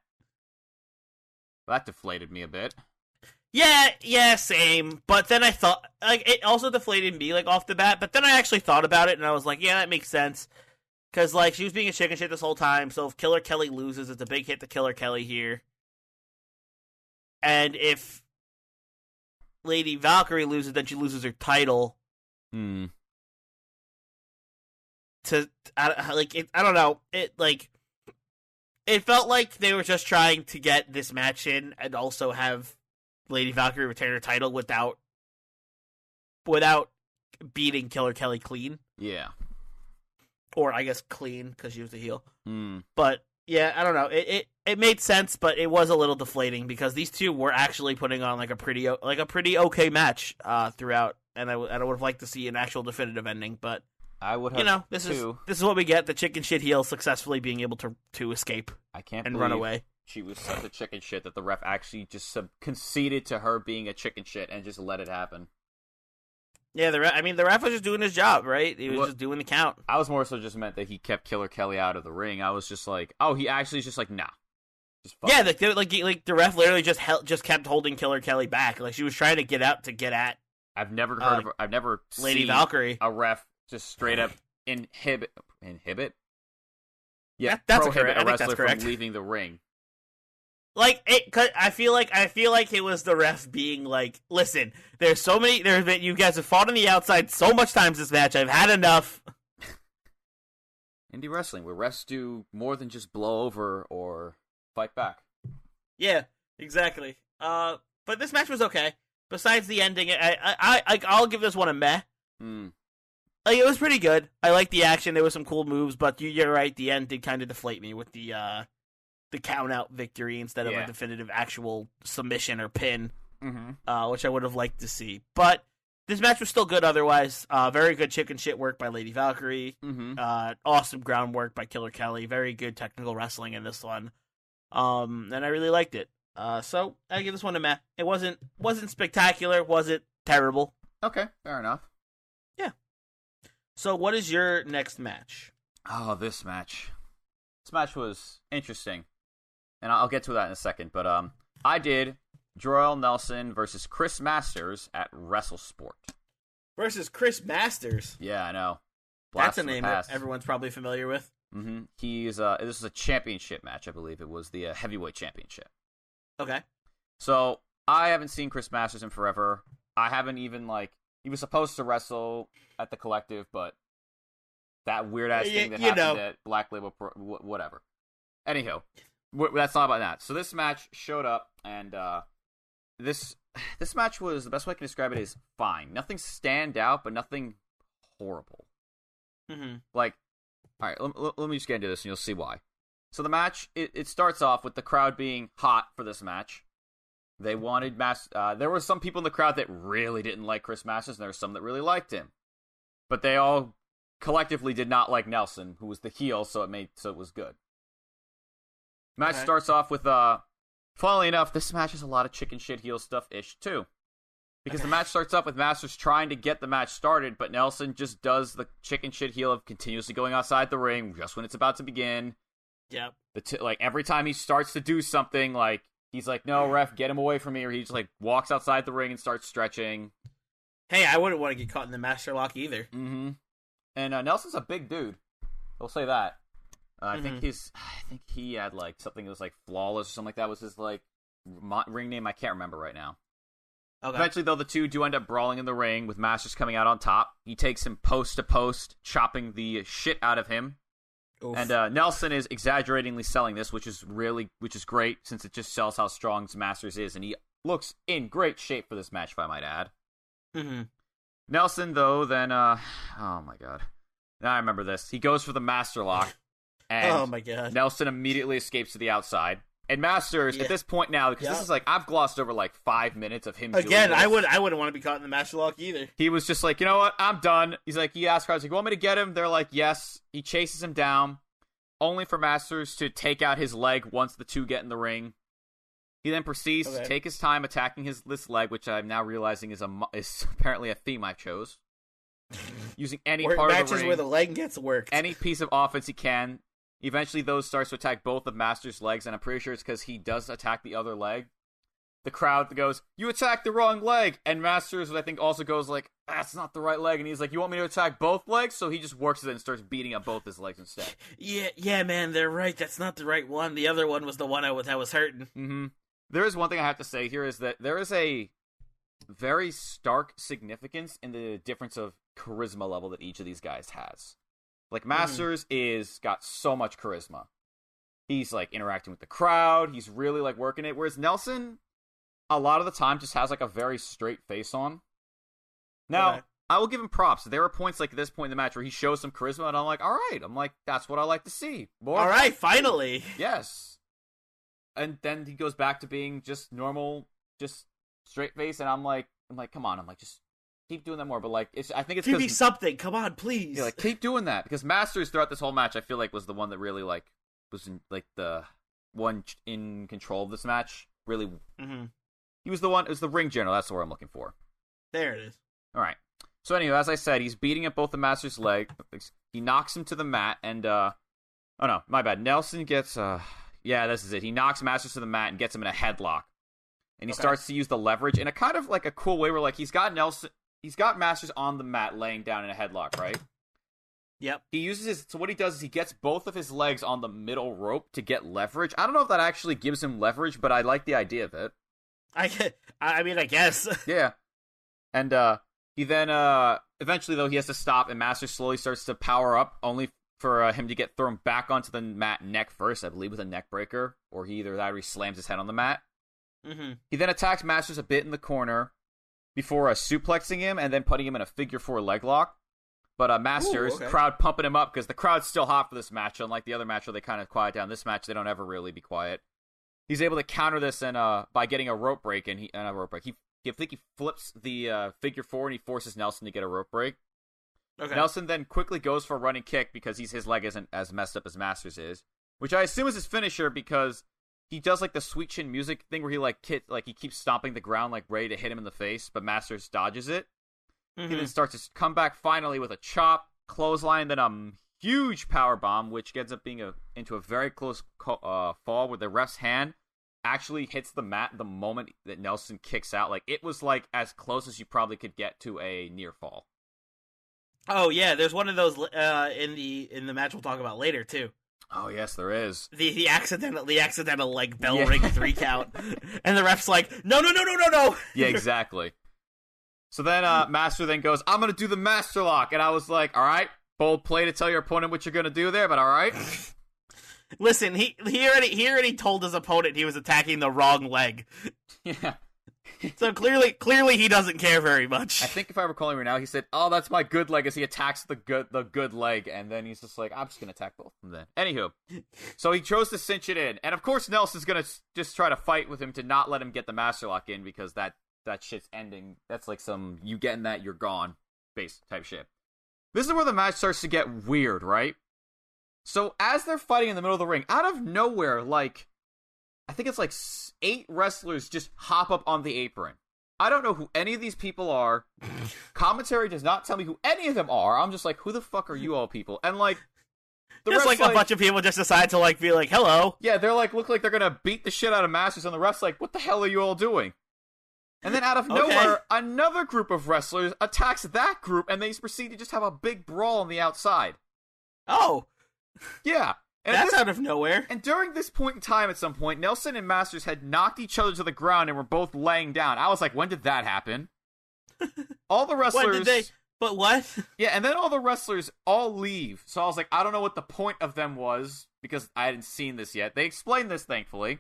deflated me a bit. Yeah, same. But then I thought, like, it also deflated me, like, off the bat. But then I actually thought about it, and I was like, yeah, that makes sense. Because, like, she was being a chicken shit this whole time, so if Killer Kelly loses, it's a big hit to Killer Kelly here. And if Lady Valkyrie loses, then she loses her title. Hmm. I don't know. It felt like they were just trying to get this match in and also have Lady Valkyrie retain her title without beating Killer Kelly clean. Yeah. Or I guess clean because she was the heel. Hmm. But yeah, I don't know. It made sense, but it was a little deflating because these two were actually putting on like a pretty okay match throughout, and I would have liked to see an actual definitive ending, but I would have. This is what we get: the chicken shit heel successfully being able to escape. I can't and believe run away. She was such a chicken shit that the ref actually just conceded to her being a chicken shit and just let it happen. Yeah, the ref was just doing his job, right? He was just doing the count. I was more so just meant that he kept Killer Kelly out of the ring. I was just like, oh, he actually is just like, nah. Just fuck. Yeah, like the ref literally just kept holding Killer Kelly back. Like she was trying to get at. I've never heard of. I've never Lady seen Valkyrie. A ref just straight up inhibit. Yeah, that's prohibit correct. a wrestler correct. from leaving the ring. Like I feel like it was the ref being like, listen, you guys have fought on the outside so much times this match. I've had enough. Indy Wrestling, where refs do more than just blow over or fight back. Yeah, exactly. But this match was okay. Besides the ending, I'll give this one a meh. Like it was pretty good. I liked the action. There were some cool moves, but you're right. The end did kind of deflate me with the count out victory instead of a definitive actual submission or pin, which I would have liked to see. But this match was still good otherwise. Very good chicken shit work by Lady Valkyrie. Awesome groundwork by Killer Kelly. Very good technical wrestling in this one. And I really liked it. So I give this one a meh. It wasn't spectacular. Wasn't terrible. Okay, fair enough. Yeah. So what is your next match? Oh, this match. This match was interesting. And I'll get to that in a second, but I did Jorel Nelson versus Chris Masters at Wrestlesport. Versus Chris Masters? Yeah, I know. That's a name that everyone's probably familiar with. This is a championship match, I believe. It was the heavyweight championship. Okay. So, I haven't seen Chris Masters in forever. I haven't even, he was supposed to wrestle at the Collective, but that weird-ass thing that happened at Black Label Pro, whatever. Anyhow. That's not about that. So this match showed up, and this match was, the best way I can describe it is fine. Nothing stand out, but nothing horrible. All right, let me just get into this, and you'll see why. So the match, it starts off with the crowd being hot for this match. They wanted there were some people in the crowd that really didn't like Chris Masters, and there were some that really liked him. But they all collectively did not like Nelson, who was the heel, so it was good. Match starts off with, funnily enough, this match has a lot of chicken shit heel stuff-ish, too. Because the match starts up with Masters trying to get the match started, but Nelson just does the chicken shit heel of continuously going outside the ring just when it's about to begin. Yep. Like, every time he starts to do something, like, he's like, no, ref, get him away from me, or he just, like, walks outside the ring and starts stretching. Hey, I wouldn't want to get caught in the master lock either. Mm-hmm. And Nelson's a big dude. I'll say that. I think he had, like, something that was, like, Flawless or something like that was his, like, ring name. I can't remember right now. Okay. Eventually, though, the two do end up brawling in the ring with Masters coming out on top. He takes him post to post, chopping the shit out of him. Oof. And Nelson is exaggeratingly selling this, which is great, since it just sells how strong Masters is, and he looks in great shape for this match, if I might add. Mm-hmm. Nelson, though, then, oh my god. Now I remember this. He goes for the Master Lock, and oh my god. Nelson immediately escapes to the outside. And Masters, at this point now, because this is like, I've glossed over like 5 minutes of him doing this. I wouldn't want to be caught in the master lock either. He was just like, you know what, I'm done. He's like, he asked crowds, like, you want me to get him? They're like, yes. He chases him down, only for Masters to take out his leg once the two get in the ring. He then proceeds to take his time attacking this leg, which I'm now realizing is apparently a theme I chose. Using any part of the ring. Matches where the leg gets worked. Any piece of offense he can. Eventually, those starts to attack both of Masters' legs, and I'm pretty sure it's because he does attack the other leg. The crowd goes, you attacked the wrong leg! And Masters, I think, also goes like, that's not the right leg. And he's like, you want me to attack both legs? So he just works it and starts beating up both his legs instead. Yeah, man, they're right. That's not the right one. The other one was the one that was hurting. Mm-hmm. There is one thing I have to say here is that there is a very stark significance in the difference of charisma level that each of these guys has. Like, Masters is got so much charisma. He's, like, interacting with the crowd. He's really, like, working it. Whereas Nelson, a lot of the time, just has, like, a very straight face on. Now, I will give him props. There are points, like, at this point in the match where he shows some charisma, and I'm like, all right. I'm like, that's what I like to see. More all right, finally. Yes. And then he goes back to being just normal, just straight face, and I'm like, come on. I'm like, just keep doing that more, but like, I think it's give me something. Come on, please. Yeah, like, keep doing that, because Masters throughout this whole match, I feel like was the one that really like was in, like the one in control of this match. Really, he was the one. It was the ring general. That's the word I'm looking for. There it is. All right. So anyway, as I said, he's beating at both the Masters' leg. He knocks him to the mat, and oh no, my bad. Nelson gets this is it. He knocks Masters to the mat and gets him in a headlock, and he starts to use the leverage in a kind of like a cool way where like he's got Masters on the mat laying down in a headlock, right? Yep. He uses so what he does is he gets both of his legs on the middle rope to get leverage. I don't know if that actually gives him leverage, but I like the idea of it. I mean, I guess. Yeah. And he then eventually though he has to stop, and Masters slowly starts to power up, only for him to get thrown back onto the mat neck first, I believe with a neck breaker, or he slams his head on the mat. Mm-hmm. He then attacks Masters a bit in the corner before suplexing him and then putting him in a figure 4 leg lock. But Masters, crowd pumping him up because the crowd's still hot for this match, unlike the other match where they kind of quiet down. This match, they don't ever really be quiet. He's able to counter this and by getting a rope break, and I think he flips the figure 4 and he forces Nelson to get a rope break. Okay. Nelson then quickly goes for a running kick because his leg isn't as messed up as Masters is, which I assume is his finisher because he does like the sweet chin music thing where he keeps stomping the ground like ready to hit him in the face, but Masters dodges it. Mm-hmm. He then starts to come back finally with a chop, clothesline, then a huge power bomb, which ends up being into a very close fall where the ref's hand actually hits the mat the moment that Nelson kicks out. Like, it was like as close as you probably could get to a near fall. Oh yeah, there's one of those in the match we'll talk about later too. Oh yes, there is. The accidental like bell ring 3 count, and the ref's like, no. Yeah, exactly. So then Master then goes, I'm gonna do the Master Lock, and I was like, all right, bold play to tell your opponent what you're gonna do there, but all right. Listen, he already told his opponent he was attacking the wrong leg. Yeah. So clearly he doesn't care very much. I think if I recall him right now, he said, "Oh, that's my good leg," as he attacks the good leg, and then he's just like, "I'm just gonna attack both of them." Then, anywho, so he chose to cinch it in, and of course Nelson's gonna just try to fight with him to not let him get the Master Lock in because that shit's ending. That's like some you getting that you're gone base type shit. This is where the match starts to get weird, right? So as they're fighting in the middle of the ring, out of nowhere, like I think it's like 8 wrestlers just hop up on the apron. I don't know who any of these people are. Commentary does not tell me who any of them are. I'm just like, who the fuck are you all people? And like, there's like a bunch of people just decide to like be like, hello. Yeah, they're like, look like they're gonna beat the shit out of Masters, and the ref's like, what the hell are you all doing? And then out of nowhere, another group of wrestlers attacks that group, and they proceed to just have a big brawl on the outside. Oh. Yeah. And that's out of nowhere. And during this point in time, at some point, Nelson and Masters had knocked each other to the ground and were both laying down. I was like, when did that happen? All the wrestlers... When did they... But what? Yeah, and then all the wrestlers all leave. So I was like, I don't know what the point of them was, because I hadn't seen this yet. They explained this, thankfully.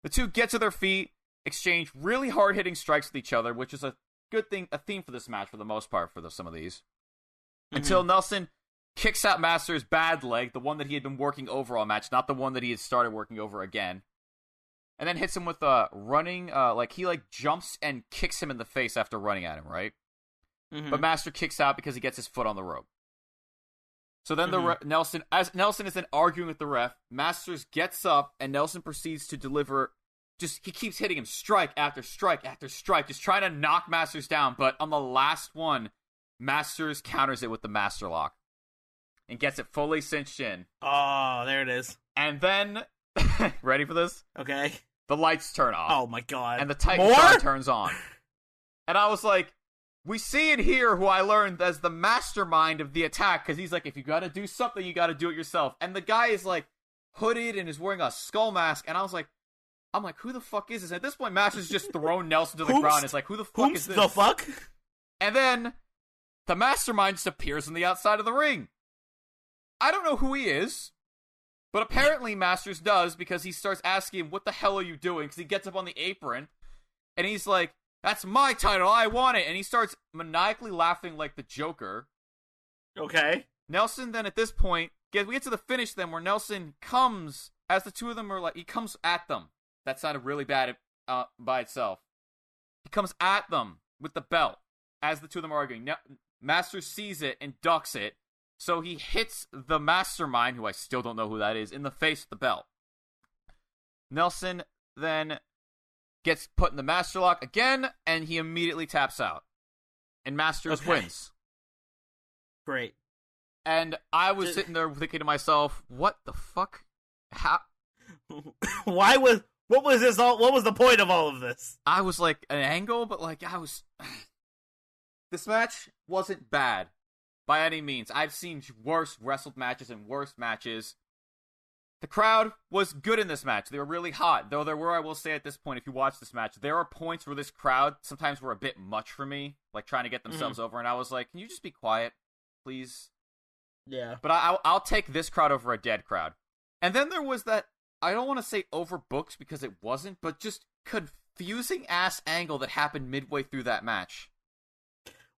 The two get to their feet, exchange really hard-hitting strikes with each other, which is a good thing, a theme for this match for the most part for some of these. Until Nelson kicks out Masters' bad leg, the one that he had been working over all match, not the one that he had started working over again. And then hits him with a running, he jumps and kicks him in the face after running at him, right? But Master kicks out because he gets his foot on the rope. So then Nelson is then arguing with the ref, Masters gets up and Nelson proceeds to deliver. He keeps hitting him strike after strike after strike, just trying to knock Masters down. But on the last one, Masters counters it with the Master Lock and gets it fully cinched in. Oh, there it is. And then, ready for this? Okay. The lights turn off. Oh my god. And the Titan turns on. And I was like, we see and hear who I learned as the mastermind of the attack, because he's like, if you gotta do something, you gotta do it yourself. And the guy is like hooded and is wearing a skull mask, and I'm like, who the fuck is this? At this point, Master's just thrown Nelson to the ground. It's like, who the fuck is this? The fuck? And then the mastermind just appears on the outside of the ring. I don't know who he is, but apparently Masters does, because he starts asking him, what the hell are you doing? Because he gets up on the apron, and he's like, that's my title, I want it. And he starts maniacally laughing like the Joker. Okay. Nelson then at this point, we get to the finish then, where Nelson comes, as the two of them are like, he comes at them. That sounded really bad by itself. He comes at them with the belt, as the two of them are arguing. Master sees it and ducks it, so he hits the mastermind, who I still don't know who that is, in the face with the belt. Nelson then gets put in the Master Lock again, and he immediately taps out. And Masters wins. Great. And I was sitting there thinking to myself, what the fuck? How? What was this all? What was the point of all of this? I was like, an angle, but this match wasn't bad by any means. I've seen worse wrestled matches and worse matches. The crowd was good in this match. They were really hot. Though there were, I will say at this point, if you watch this match, there are points where this crowd sometimes were a bit much for me, like trying to get themselves over, and I was like, can you just be quiet, please? Yeah. But I'll take this crowd over a dead crowd. And then there was that, I don't want to say overbooked because it wasn't, but just confusing ass angle that happened midway through that match.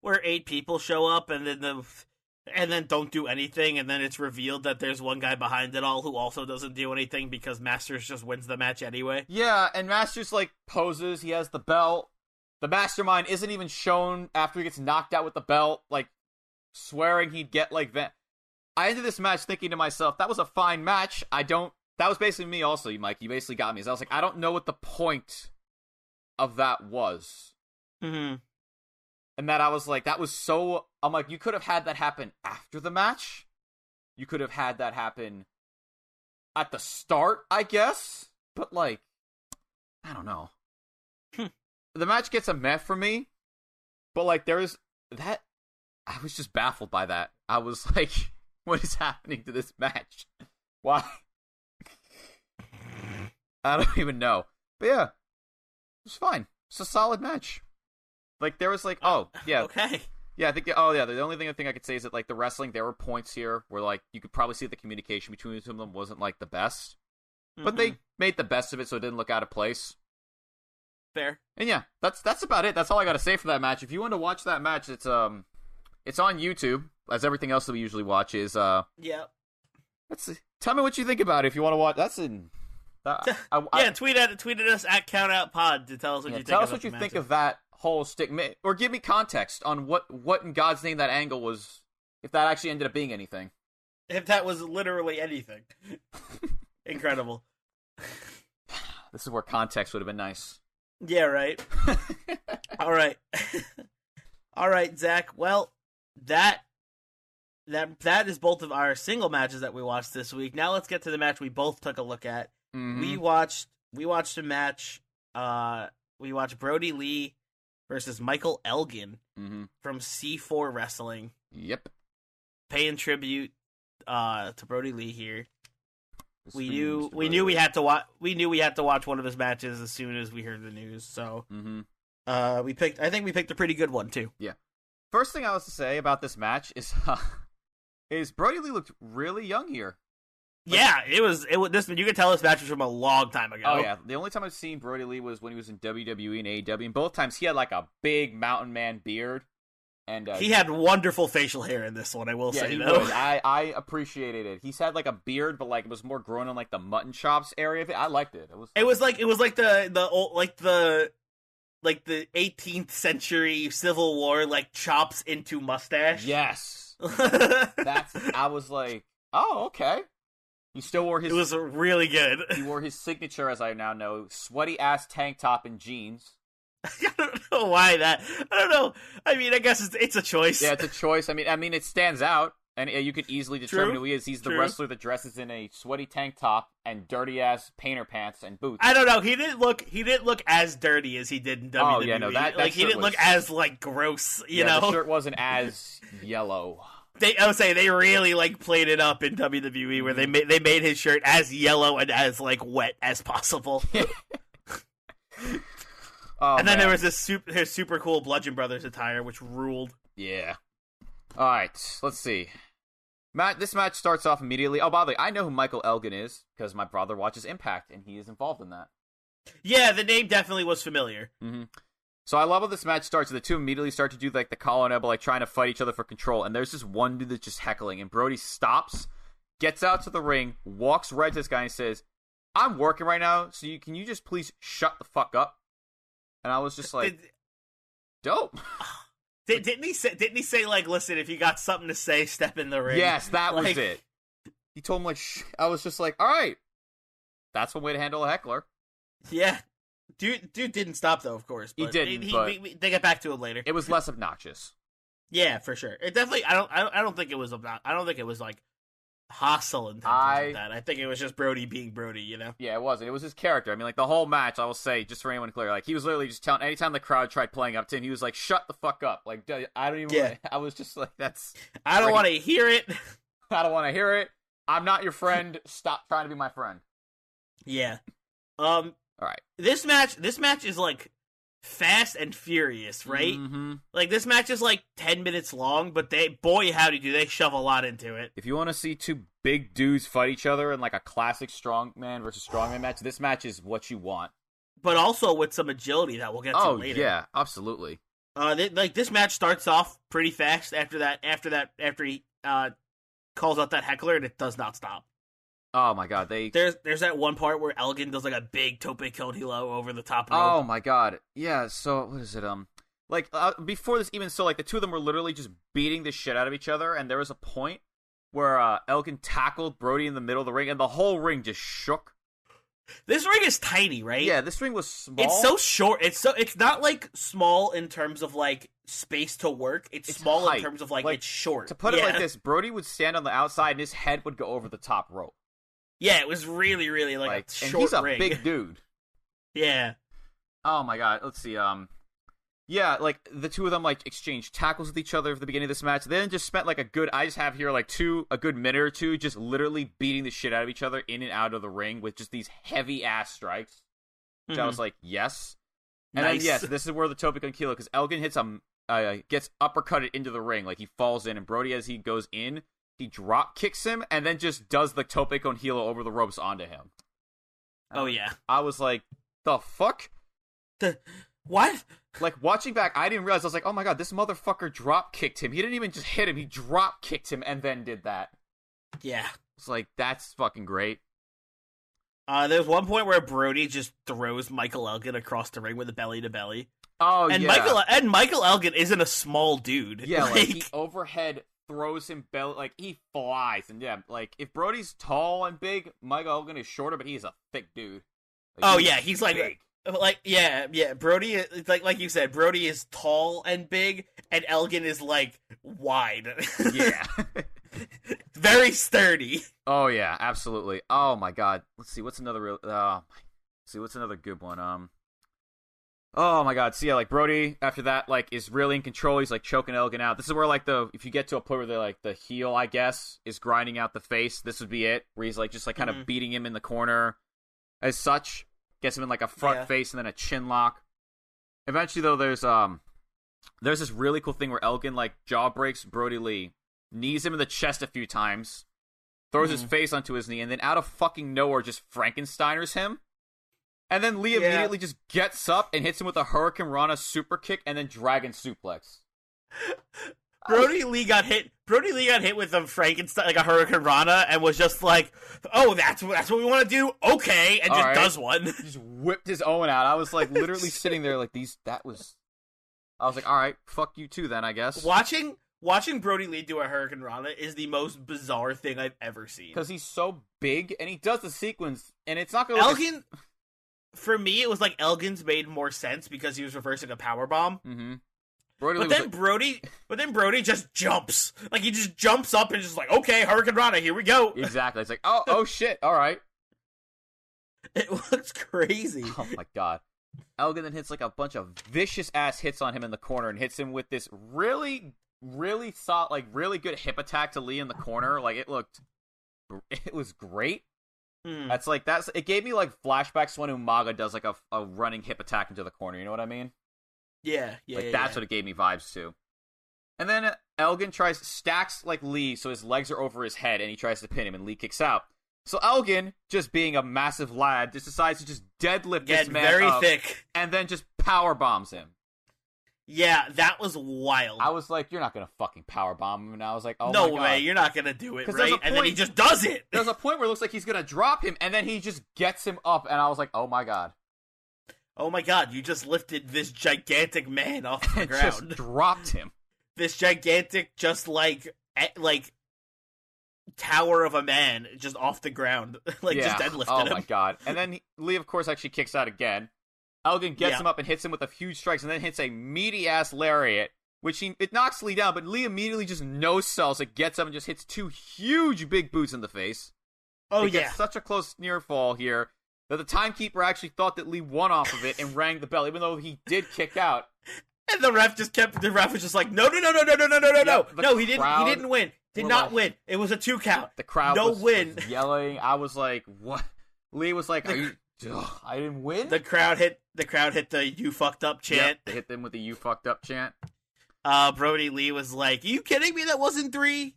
Where 8 people show up and then don't do anything, and then it's revealed that there's one guy behind it all who also doesn't do anything because Masters just wins the match anyway. Yeah, and Masters, poses, he has the belt. The mastermind isn't even shown after he gets knocked out with the belt, swearing he'd get that. I ended this match thinking to myself, that was a fine match. That was basically me also, Mike. You basically got me. So I was like, I don't know what the point of that was. Mm-hmm. And that I was like, that was so... I'm like, you could have had that happen after the match. You could have had that happen at the start, I guess. But, I don't know. The match gets a meh for me. But, there's that... I was just baffled by that. I was like, what is happening to this match? Why? I don't even know. But yeah, it was fine. It's a solid match. There was okay. Yeah, I think, the only thing I could say is that, the wrestling, there were points here where, you could probably see the communication between the two of them wasn't, the best. Mm-hmm. But they made the best of it so it didn't look out of place. Fair. And yeah, that's about it. That's all I gotta say for that match. If you want to watch that match, it's on YouTube, as everything else that we usually watch is, Yeah. Tell me what you think about it if you want to watch. That's in... tweet at us at CountOutPod to tell us what you think. Tell us what you think of that whole stick, or give me context on what in God's name that angle was, if that actually ended up being anything. If that was literally anything. Incredible. This is where context would have been nice. Yeah, right. All right. All right, Zach. Well, that is both of our single matches that we watched this week. Now let's get to the match we both took a look at. Mm-hmm. We watched a match. We watched Brodie Lee versus Michael Elgin from C4 Wrestling. Yep. Paying tribute to Brodie Lee here. We knew we had to watch one of his matches as soon as we heard the news. So I think we picked a pretty good one too. Yeah. First thing I was to say about this match is Brodie Lee looked really young here. Yeah, it was this. You can tell this match was from a long time ago. Oh yeah, the only time I've seen Brodie Lee was when he was in WWE and AEW, and both times he had like a big mountain man beard, and he had wonderful facial hair in this one. I will say though, I appreciated it. He's had like a beard, but like it was more grown on like the mutton chops area of it. I liked it. It was like the old like the 18th century Civil War like chops into mustache. Yes, I was like, oh okay. He still wore his... It was really good. He wore his signature, as I now know, sweaty-ass tank top and jeans. I don't know why that... I don't know. I mean, I guess it's a choice. Yeah, it's a choice. I mean, it stands out, and you could easily determine who he is. He's the wrestler that dresses in a sweaty tank top and dirty-ass painter pants and boots. I don't know. He didn't look as dirty as he did in WWE. Oh, yeah, no, that like, he didn't look as, like, gross, you know? The shirt wasn't as yellow. I would say they really like played it up in WWE where they made his shirt as yellow and as like wet as possible. And then there was his super cool Bludgeon Brothers attire, which ruled. Yeah. All right, let's see. This match starts off immediately. Oh, by the way, I know who Michael Elgin is because my brother watches Impact and he is involved in that. Yeah, the name definitely was familiar. Mm-hmm. So I love how this match starts. The two immediately start to do like the collar and elbow, like trying to fight each other for control. And there's this one dude that's just heckling. And Brodie stops, gets out to the ring, walks right to this guy and says, "I'm working right now, so can you just please shut the fuck up?" And I was just like, dope. Didn't he say like, listen, if you got something to say, step in the ring? Yes, that was it. He told him like, I was just like, all right, that's one way to handle a heckler. Yeah. Dude didn't stop though, of course. But he didn't. They get back to it later. It was less obnoxious. Yeah, for sure. It definitely. I don't think it was I don't think it was like hostile intentions with that. I think it was just Brodie being Brodie. You know. Yeah, it wasn't. It was his character. I mean, like the whole match. I will say, just for anyone clear, like he was literally just telling. Anytime the crowd tried playing up to him, he was like, "Shut the fuck up!" Like I don't even. Yeah. I was just like, "That's." I don't want to hear it. I don't want to hear it. I'm not your friend. Stop trying to be my friend. Yeah. All right. This match is like fast and furious, right? Mm-hmm. Like this match is like 10 minutes long, but howdy do they shove a lot into it. If you want to see two big dudes fight each other in like a classic strongman versus strongman match, this match is what you want. But also with some agility that we'll get to later. Oh yeah, absolutely. This match starts off pretty fast after he calls out that heckler, and it does not stop. Oh my god, there's that one part where Elgin does like a big tope con hilo over the top rope. Oh my god, yeah. So what is it? Before this even, so like the two of them were literally just beating the shit out of each other, and there was a point where Elgin tackled Brodie in the middle of the ring, and the whole ring just shook. This ring is tiny, right? Yeah, this ring was small. It's so short. It's not like small in terms of like space to work. It's small height. In terms of like it's short. To put it like this, Brodie would stand on the outside, and his head would go over the top rope. Yeah, it was really, really like a short and he's a ring. big dude. Yeah. Oh my god, let's see. Yeah, like the two of them like exchanged tackles with each other at the beginning of this match. They then just spent like I just have here like a good minute or two just literally beating the shit out of each other in and out of the ring with just these heavy ass strikes. Which I was like, yes. And nice. then yes, this is where the tope con hilo, because Elgin gets uppercutted into the ring, like he falls in, and Brodie as he goes in, he drop kicks him and then just does the tope con hilo over the ropes onto him. Oh yeah. I was like, the fuck? What? Like, watching back, I didn't realize. I was like, oh my god, this motherfucker drop kicked him. He didn't even just hit him, he drop kicked him and then did that. Yeah. It's like, that's fucking great. There's one point where Brodie just throws Michael Elgin across the ring with a belly to belly. Oh, and yeah. Michael Elgin isn't a small dude. Yeah, like he overhead throws him belly, like he flies. And yeah, like if Brodie's tall and big, Michael Elgin is shorter, but he's a thick dude. Like, he's like big. Like, yeah, Brodie, it's like you said, Brodie is tall and big, and Elgin is, like, wide. Yeah. Very sturdy. Oh, yeah, absolutely. Oh, my God. Let's see, what's another good one? Oh, my God. So, yeah, like, Brodie, after that, like, is really in control. He's, like, choking Elgin out. This is where, like, if you get to a point where they're, like, the heel, I guess, is grinding out the face, this would be it, where he's, like, just, like, kind of beating him in the corner as such. Gets him in like a front face and then a chin lock. Eventually, though, there's this really cool thing where Elgin like jaw breaks Brodie Lee, knees him in the chest a few times, throws his face onto his knee, and then out of fucking nowhere just Frankensteiners him. And then Lee immediately just gets up and hits him with a Hurricane Rana super kick and then dragon suplex. Brodie Lee got hit with a Frankenstein, like a Hurricane Rana, and was just like, "Oh, that's what we want to do." Okay, and just does one. He just whipped his own out. I was like literally sitting there like I was like, all right, fuck you too then, I guess. Watching Brodie Lee do a Hurricane Rana is the most bizarre thing I've ever seen. Because he's so big and he does the sequence, and it's not going to Elgin. For me, it was like Elgin's made more sense because he was reversing a powerbomb. Mm-hmm. But then Brodie just jumps. Like, he just jumps up and just like, okay, Hurricane Rana, here we go. Exactly. It's like, oh shit, all right. It looks crazy. Oh my God. Elgin then hits like a bunch of vicious ass hits on him in the corner and hits him with this really, really solid, like really good hip attack to Lee in the corner. Like, it was great. It gave me like flashbacks when Umaga does like a running hip attack into the corner. You know what I mean? Yeah. That's what it gave me vibes to. And then Elgin stacks like Lee so his legs are over his head and he tries to pin him and Lee kicks out. So Elgin, just being a massive lad, just decides to just deadlift this man very up thick and then just power bombs him. Yeah, that was wild. I was like, you're not going to fucking powerbomb him. And I was like, oh no my God. way, you're not going to do it, right? And then he just does it. There's a point where it looks like he's going to drop him, and then he just gets him up, and I was like, oh my God. Oh my God, you just lifted this gigantic man off the ground. Just dropped him. This gigantic, just like tower of a man just off the ground. Just deadlifted him. Oh my God. And then Lee, of course, actually kicks out again. Elgin gets him up and hits him with a huge strikes, and then hits a meaty-ass lariat, which it knocks Lee down, but Lee immediately just no-sells it, gets up and just hits two huge big boots in the face. Oh, he gets such a close near fall here that the timekeeper actually thought that Lee won off of it and rang the bell, even though he did kick out. And the ref was just like, no. No, he didn't win. Did not win. It was a 2 count. The crowd was yelling. I was like, what? Lee was like, I didn't win? The crowd hit the "you fucked up" chant. Yep, they hit them with the "you fucked up" chant. Brodie Lee was like, "Are you kidding me? That wasn't 3."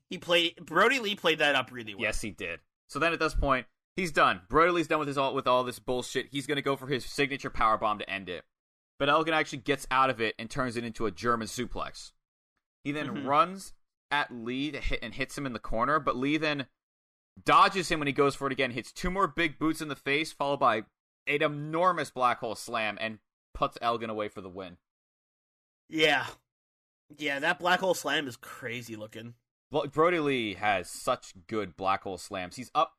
Brodie Lee played that up really well. Yes, he did. So then at this point, he's done. Brodie Lee's done with all this bullshit. He's gonna go for his signature powerbomb to end it. But Elgin actually gets out of it and turns it into a German suplex. He then runs at Lee to hits him in the corner, but Lee then dodges him when he goes for it again, hits 2 more big boots in the face, followed by an enormous black hole slam, and puts Elgin away for the win. Yeah, that black hole slam is crazy looking. Brodie Lee has such good black hole slams. He's up.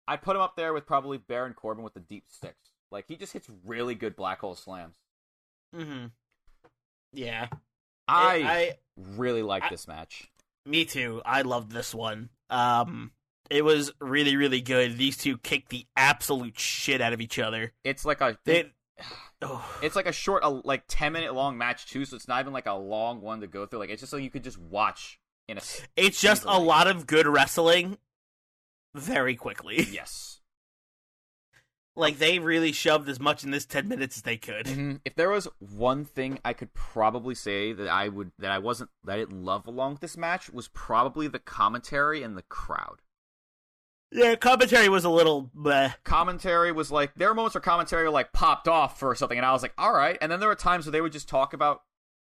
I'd put him up there with probably Baron Corbin with the deep sticks. Like, he just hits really good black hole slams. Mm-hmm. Yeah. I really like this match. Me too. I loved this one. It was really, really good. These two kicked the absolute shit out of each other. It's like it's like a short, like 10-minute long match too. So it's not even like a long one to go through. Like, it's just so you could just watch in a. It's just a lot of good wrestling, very quickly. Yes. Like, they really shoved as much in this 10 minutes as they could. Mm-hmm. If there was one thing I could probably say that I didn't love along with this match, was probably the commentary and the crowd. Yeah, commentary was a little bleh. Commentary was like, there were moments where commentary like popped off for something, and I was like, all right. And then there were times where they would just talk about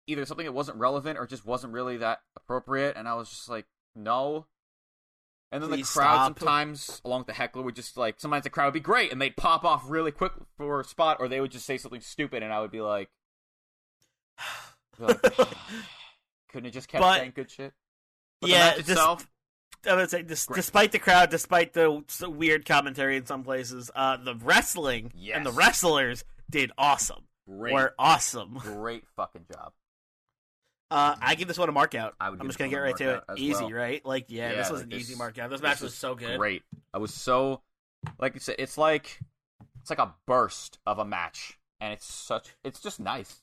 either something that wasn't relevant or just wasn't really that appropriate, and I was just like, no. And then the crowd sometimes, along with the heckler, would just like, sometimes the crowd would be great, and they'd pop off really quick for a spot, or they would just say something stupid, and I would be like couldn't have just kept saying good shit? But the match itself, I would say, despite the crowd, despite the weird commentary in some places, the wrestling and the wrestlers did awesome. Were awesome. Great fucking job. I give this one a mark out. I'm just gonna get right to it. Easy, right? Like, this was an easy mark out. This match was so good. Great. I was so, like you said, it's like a burst of a match, and it's just nice.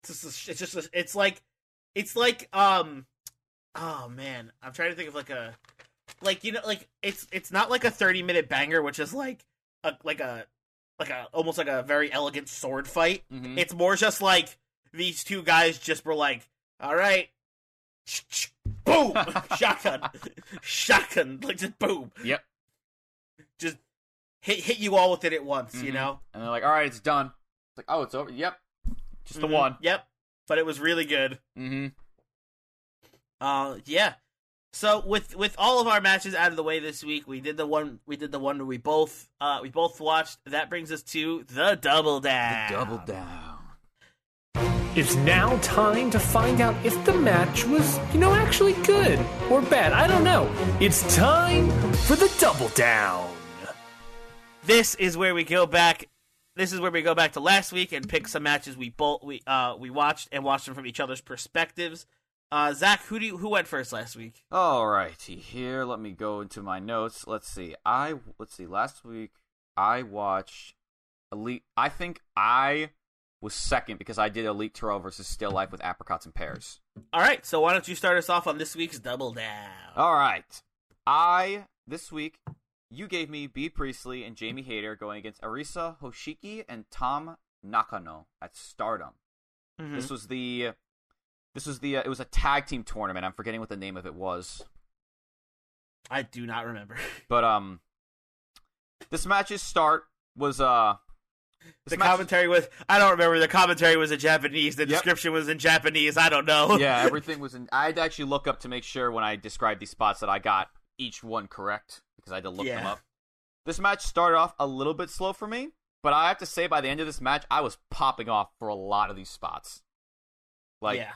It's like oh man, I'm trying to think of it's not like a 30-minute banger, which is like a almost like a very elegant sword fight. Mm-hmm. It's more just like these two guys just were like, all right, boom, shotgun, like just boom. Yep. Just hit you all with it at once, mm-hmm. you know? And they're like, all right, it's done. It's like, oh, it's over. Yep. Just the one. Yep. But it was really good. Mm-hmm. Yeah. So with all of our matches out of the way this week, we did the one we both watched. That brings us to the Double Down. The Double Down. It's now time to find out if the match was, actually good or bad. I don't know. It's time for the Double Down. This is where we go back. This is where we go back to last week and pick some matches we watched and watched them from each other's perspectives. Zach, who went first last week? Alrighty, here. Let me go into my notes. Let's see. Last week I watched Elite. I think I was second because I did Elite Terrell versus Still Life with Apricots and Pears. All right, so why don't you start us off on this week's Double Down? All right. This week, you gave me Bea Priestley and Jamie Hayter going against Arisa Hoshiki and Tom Nakano at Stardom. Mm-hmm. It was a tag team tournament. I'm forgetting what the name of it was. I do not remember. But this match's start was commentary was, I don't remember. The commentary was in Japanese. The description was in Japanese. I don't know. Yeah, everything was in. I had to actually look up to make sure when I described these spots that I got each one correct because I had to look them up. This match started off a little bit slow for me, but I have to say by the end of this match, I was popping off for a lot of these spots. I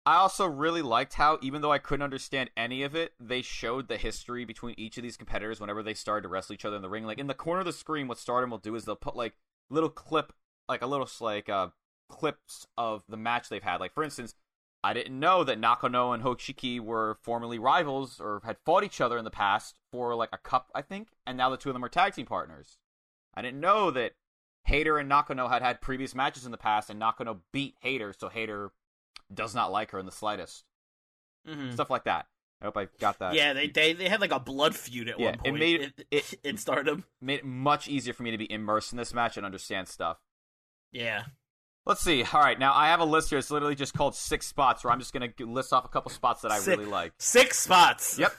also really liked how, even though I couldn't understand any of it, they showed the history between each of these competitors whenever they started to wrestle each other in the ring. Like, in the corner of the screen, what Stardom will do is they'll put, clips of the match they've had. Like, for instance, I didn't know that Nakano and Hoshiki were formerly rivals or had fought each other in the past for, a cup, I think, and now the two of them are tag team partners. I didn't know that Hayter and Nakano had previous matches in the past, and Nakano beat Hayter, so Hayter does not like her in the slightest. Mm-hmm. Stuff like that. I hope I got that. Yeah, they had a blood feud at one point. It made it Stardom. Made it much easier for me to be immersed in this match and understand stuff. Yeah. Let's see. All right, now I have a list here. It's literally just called 6 spots, where I'm just going to list off a couple spots that I really like. 6 spots. Yep.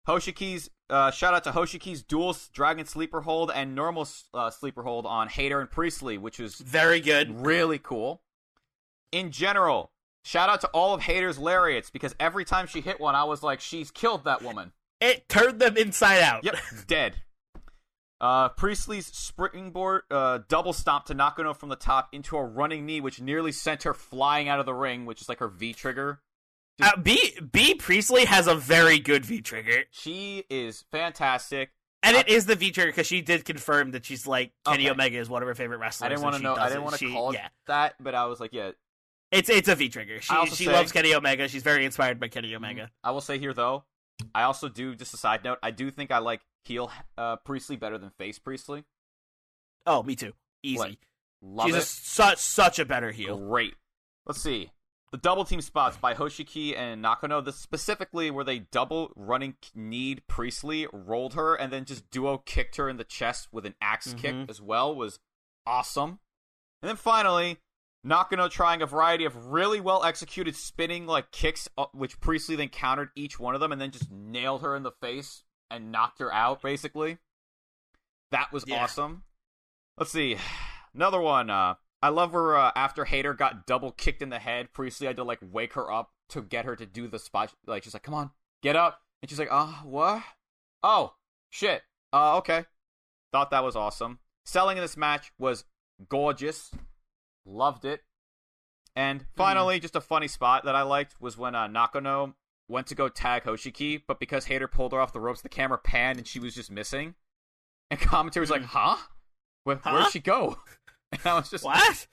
Hoshiki's, shout out to Hoshiki's dual Dragon Sleeper Hold and normal Sleeper Hold on Hayter and Priestley, which was very good. Really cool. In general, shout out to all of Hayter's lariats, because every time she hit one, I was like, she's killed that woman. It turned them inside out. Yep, dead. Priestley's springboard double stomp to Nakano from the top into a running knee, which nearly sent her flying out of the ring, which is like her V-trigger. Bea Priestley has a very good V-trigger. She is fantastic. And it is the V-trigger because she did confirm that she's like, Kenny Omega is one of her favorite wrestlers. I didn't want to know. I didn't want to call it that, but I was like, yeah. It's a V-trigger. She loves Kenny Omega. She's very inspired by Kenny Omega. I will say here, though, I also do, just a side note, I do think I like heel Priestley better than face Priestley. Oh, me too. Easy. She's such a better heel. Great. Let's see. The double team spots by Hoshiki and Nakano, this specifically where they double running kneed Priestley, rolled her, and then just duo kicked her in the chest with an axe kick as well, was awesome. And then finally, Nakano trying a variety of really well executed spinning kicks, which Priestley then countered each one of them and then just nailed her in the face and knocked her out, basically. That was awesome. Let's see. Another one. I love where after Hayter got double kicked in the head, Priestley had to wake her up to get her to do the spot. She's like, come on, get up. And she's like, what? Oh, shit. Okay. Thought that was awesome. Selling in this match was gorgeous. Loved it. And finally, just a funny spot that I liked was when Nakano went to go tag Hoshiki, but because Hayter pulled her off the ropes, the camera panned and she was just missing. And commentary was like, huh? Where'd she go? And I was just... What?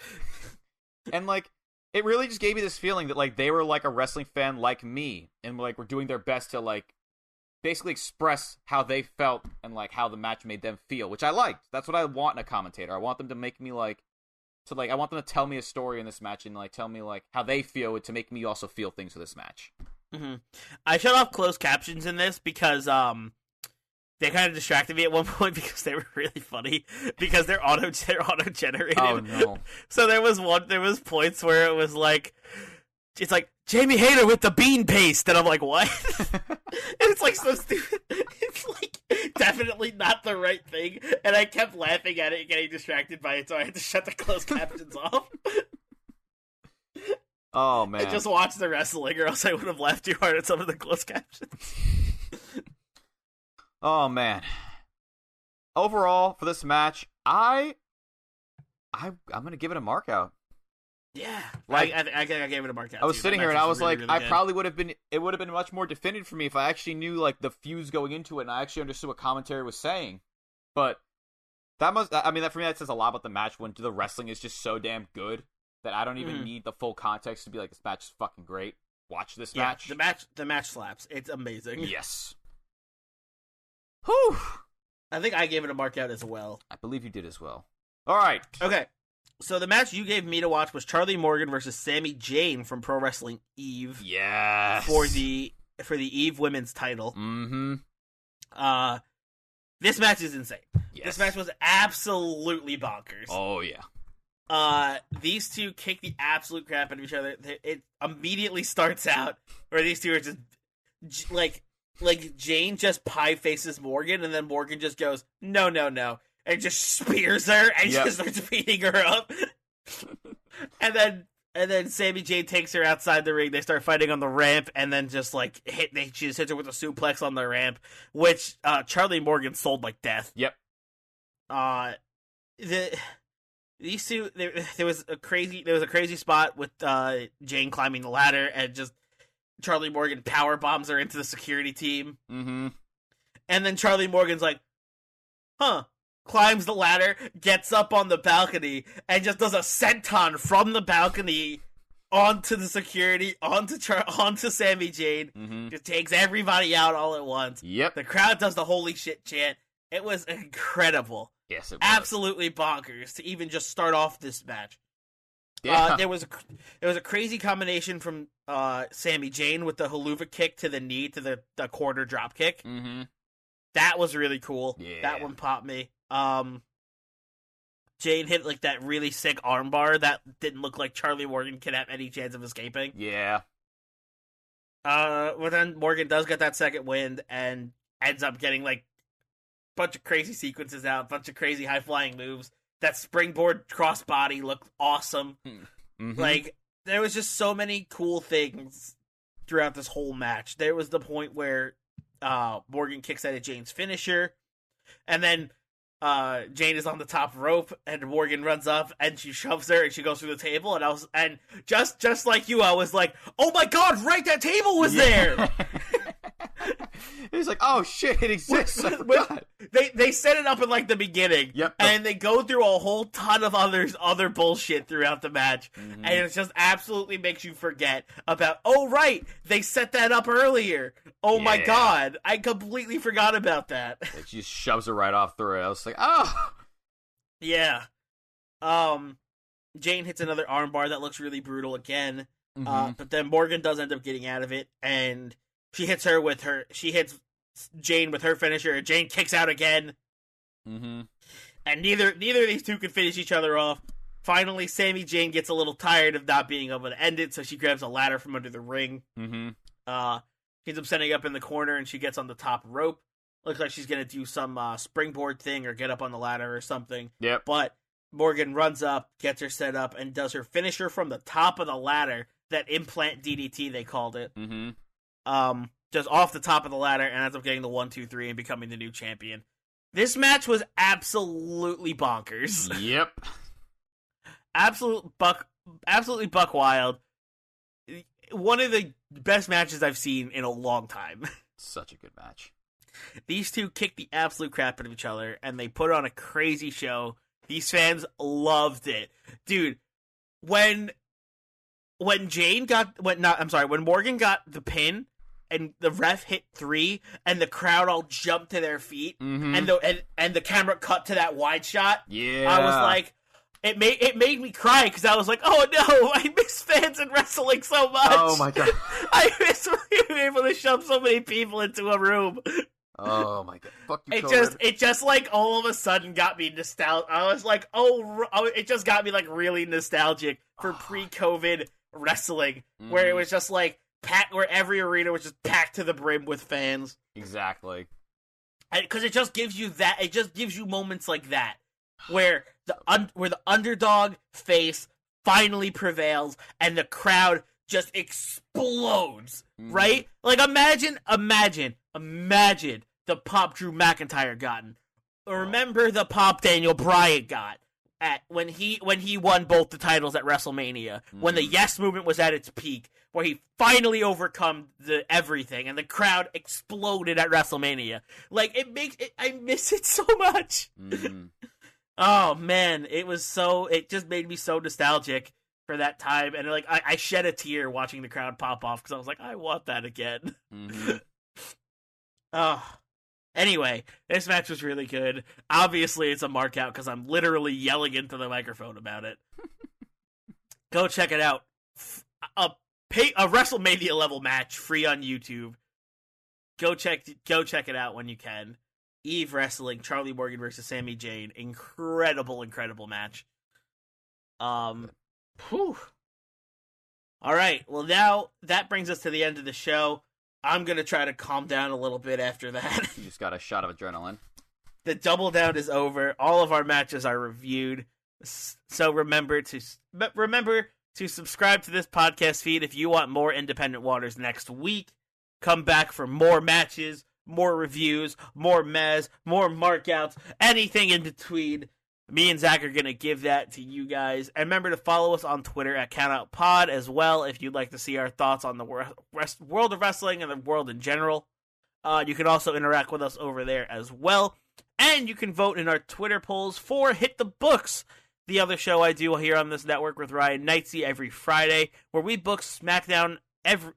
And, like, it really just gave me this feeling that, like, they were, like, a wrestling fan like me. And, like, were doing their best to, like, basically express how they felt and, like, how the match made them feel, which I liked. That's what I want in a commentator. I want them to make me, like... I want them to tell me a story in this match and, like, tell me, like, how they feel to make me also feel things for this match. Mm-hmm. I shut off closed captions in this because, they kind of distracted me at one point because they were really funny because they're auto-generated. Oh, no. So there was points where it was like, it's like, Jamie Hayter with the bean paste, and I'm like, what? And it's like so stupid. It's like definitely not the right thing, and I kept laughing at it and getting distracted by it, so I had to shut the closed captions off. Oh, man. And just watch the wrestling, or else I would have laughed too hard at some of the closed captions. Oh, man. Overall, for this match, I'm going to give it a mark out. Yeah. Like, I gave it a mark out. I was sitting here and I was really, like, really I good. probably would have been, it would have been much more definitive for me if I actually knew, like, the fuse going into it and I actually understood what commentary was saying. But for me, that says a lot about the match when the wrestling is just so damn good that I don't even need the full context to be like, this match is fucking great. Watch this match. The match slaps. It's amazing. Yes. Whew. I think I gave it a mark out as well. I believe you did as well. All right. Okay. So the match you gave me to watch was Charlie Morgan versus Sami Zayn from Pro Wrestling Eve. Yes. For the Eve Women's title. Mm-hmm. This match is insane. Yes. This match was absolutely bonkers. Oh, yeah. These two kick the absolute crap out of each other. It immediately starts out where these two are just like Jane just pie faces Morgan, and then Morgan just goes, no, and just spears her and just starts beating her up. and then Sami Zayn takes her outside the ring. They start fighting on the ramp, and then just like she just hits her with a suplex on the ramp, which Charlie Morgan sold like death. Yep. These two, there was a crazy spot with Jane climbing the ladder, and just Charlie Morgan power bombs her into the security team. Mm-hmm. And then Charlie Morgan's like, climbs the ladder, gets up on the balcony, and just does a senton from the balcony onto the security, onto Sami Zayn. Mm-hmm. Just takes everybody out all at once. Yep. The crowd does the holy shit chant. It was incredible. Yes, it was. Absolutely bonkers to even just start off this match. Yeah. There was a crazy combination from Sami Zayn with the haluva kick to the knee to the quarter drop kick. Mm-hmm. That was really cool. Yeah. That one popped me. Jane hit like that really sick armbar that didn't look like Charlie Morgan could have any chance of escaping. Yeah. But then Morgan does get that second wind and ends up getting like a bunch of crazy sequences out, a bunch of crazy high flying moves. That springboard crossbody looked awesome. Mm-hmm. Like, there was just so many cool things throughout this whole match. There was the point where Morgan kicks out of Jane's finisher, and then Jane is on the top rope, and Morgan runs up, and she shoves her, and she goes through the table, and just like you, I was like, oh my god, right, that table was there! He's like, oh shit, it exists. I forgot. They set it up in like the beginning, yep, and they go through a whole ton of other bullshit throughout the match, and it just absolutely makes you forget about. Oh right, they set that up earlier. Oh my god, I completely forgot about that. It just shoves her right off through it. I was like, oh yeah. Jane hits another armbar that looks really brutal again, but then Morgan does end up getting out of it, and she hits Jane with her finisher, and Jane kicks out again. Mm-hmm. And neither of these two can finish each other off. Finally, Sami Zayn gets a little tired of not being able to end it, so she grabs a ladder from under the ring. Mm-hmm. She ends up setting up in the corner, and she gets on the top rope. Looks like she's going to do some springboard thing or get up on the ladder or something. Yep. But Morgan runs up, gets her set up, and does her finisher from the top of the ladder, that implant DDT, they called it. Mm-hmm. Just off the top of the ladder, and ends up getting the 1-2-3 and becoming the new champion. This match was absolutely bonkers. Yep. Absolutely buck wild. one of the best matches I've seen in a long time. Such a good match. These two kicked the absolute crap out of each other, and they put on a crazy show. These fans loved it. Dude, when Morgan got the pin, and the ref hit 3, and the crowd all jumped to their feet, and the camera cut to that wide shot. Yeah, I was like, it made me cry because I was like, oh no, I miss fans in wrestling so much. Oh my god, I miss being able to shove so many people into a room. Oh my god, fuck you. It just like all of a sudden got me nostalgic. I was like, it just got me like really nostalgic for pre-COVID wrestling, where it was just like. Where every arena was just packed to the brim with fans. Exactly. Because it just gives you that. It just gives you moments like that, where the underdog face finally prevails and the crowd just explodes. Right? Like imagine the pop Drew McIntyre gotten. Remember the pop Daniel Bryan got when he won both the titles at WrestleMania, when the Yes Movement was at its peak, where he finally overcome everything, and the crowd exploded at WrestleMania. Like, I miss it so much. Oh man, it just made me so nostalgic for that time, and like, I shed a tear watching the crowd pop off, because I was like, I want that again. Oh. Anyway, this match was really good. Obviously, it's a mark out because I'm literally yelling into the microphone about it. Go check it out. A WrestleMania level match, free on YouTube. Go check it out when you can. Eve Wrestling, Charlie Morgan versus Sami Zayn. Incredible match. Whew. All right. Well, now that brings us to the end of the show. I'm going to try to calm down a little bit after that. You just got a shot of adrenaline. The Double Down is over. All of our matches are reviewed. So remember to subscribe to this podcast feed if you want more Independent Waters next week. Come back for more matches, more reviews, more mez, more markouts, anything in between. Me and Zach are going to give that to you guys. And remember to follow us on Twitter at CountOutPod as well if you'd like to see our thoughts on the world of wrestling and the world in general. You can also interact with us over there as well. And you can vote in our Twitter polls for Hit the Books, the other show I do here on this network with Ryan Knightsey every Friday, where we book SmackDown and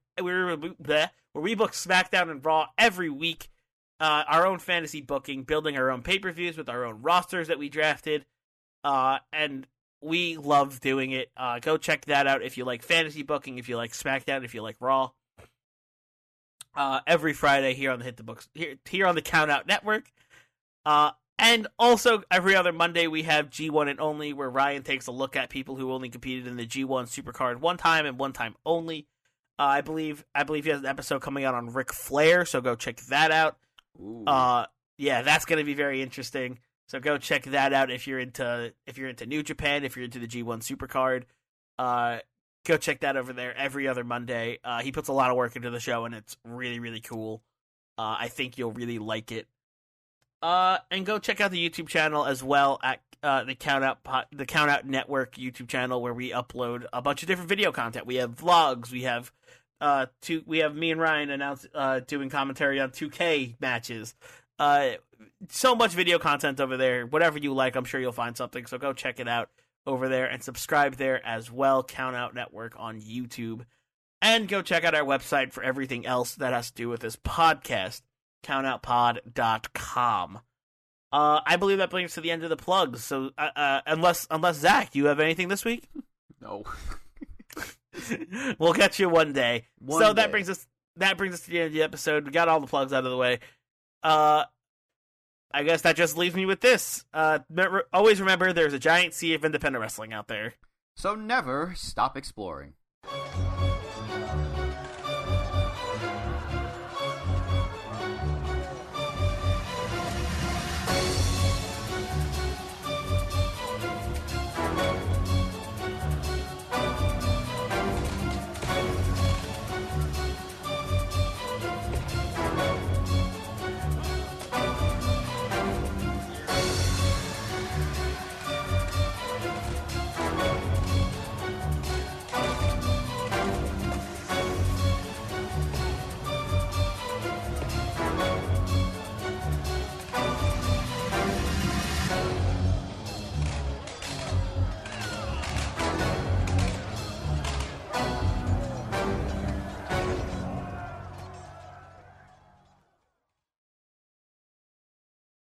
Raw every week. Our own fantasy booking, building our own pay-per-views with our own rosters that we drafted, and we love doing it. Go check that out if you like fantasy booking, if you like SmackDown, if you like Raw. Every Friday here on the Hit the Books, here on the Count Out Network. And also every other Monday we have G1 and Only, where Ryan takes a look at people who only competed in the G1 Supercard one time and one time only. I believe he has an episode coming out on Ric Flair, so go check that out. Ooh. Yeah, that's gonna be very interesting. So go check that out if you're into New Japan, if you're into the G1 Supercard. Go check that over there every other Monday. He puts a lot of work into the show, and it's really, really cool. I think you'll really like it. And go check out the YouTube channel as well at the Count Out Network YouTube channel, where we upload a bunch of different video content. We have vlogs. We have me and Ryan doing commentary on 2K matches. So much video content over there. Whatever you like, I'm sure you'll find something. So go check it out over there and subscribe there as well. Count Out Network on YouTube. And go check out our website for everything else that has to do with this podcast, countoutpod.com. I believe that brings us to the end of the plugs. So unless Zach, you have anything this week? No. We'll catch you one day. That brings us to the end of the episode. We got all the plugs out of the way. I guess that just leaves me with this. Always remember, there's a giant sea of independent wrestling out there. So never stop exploring.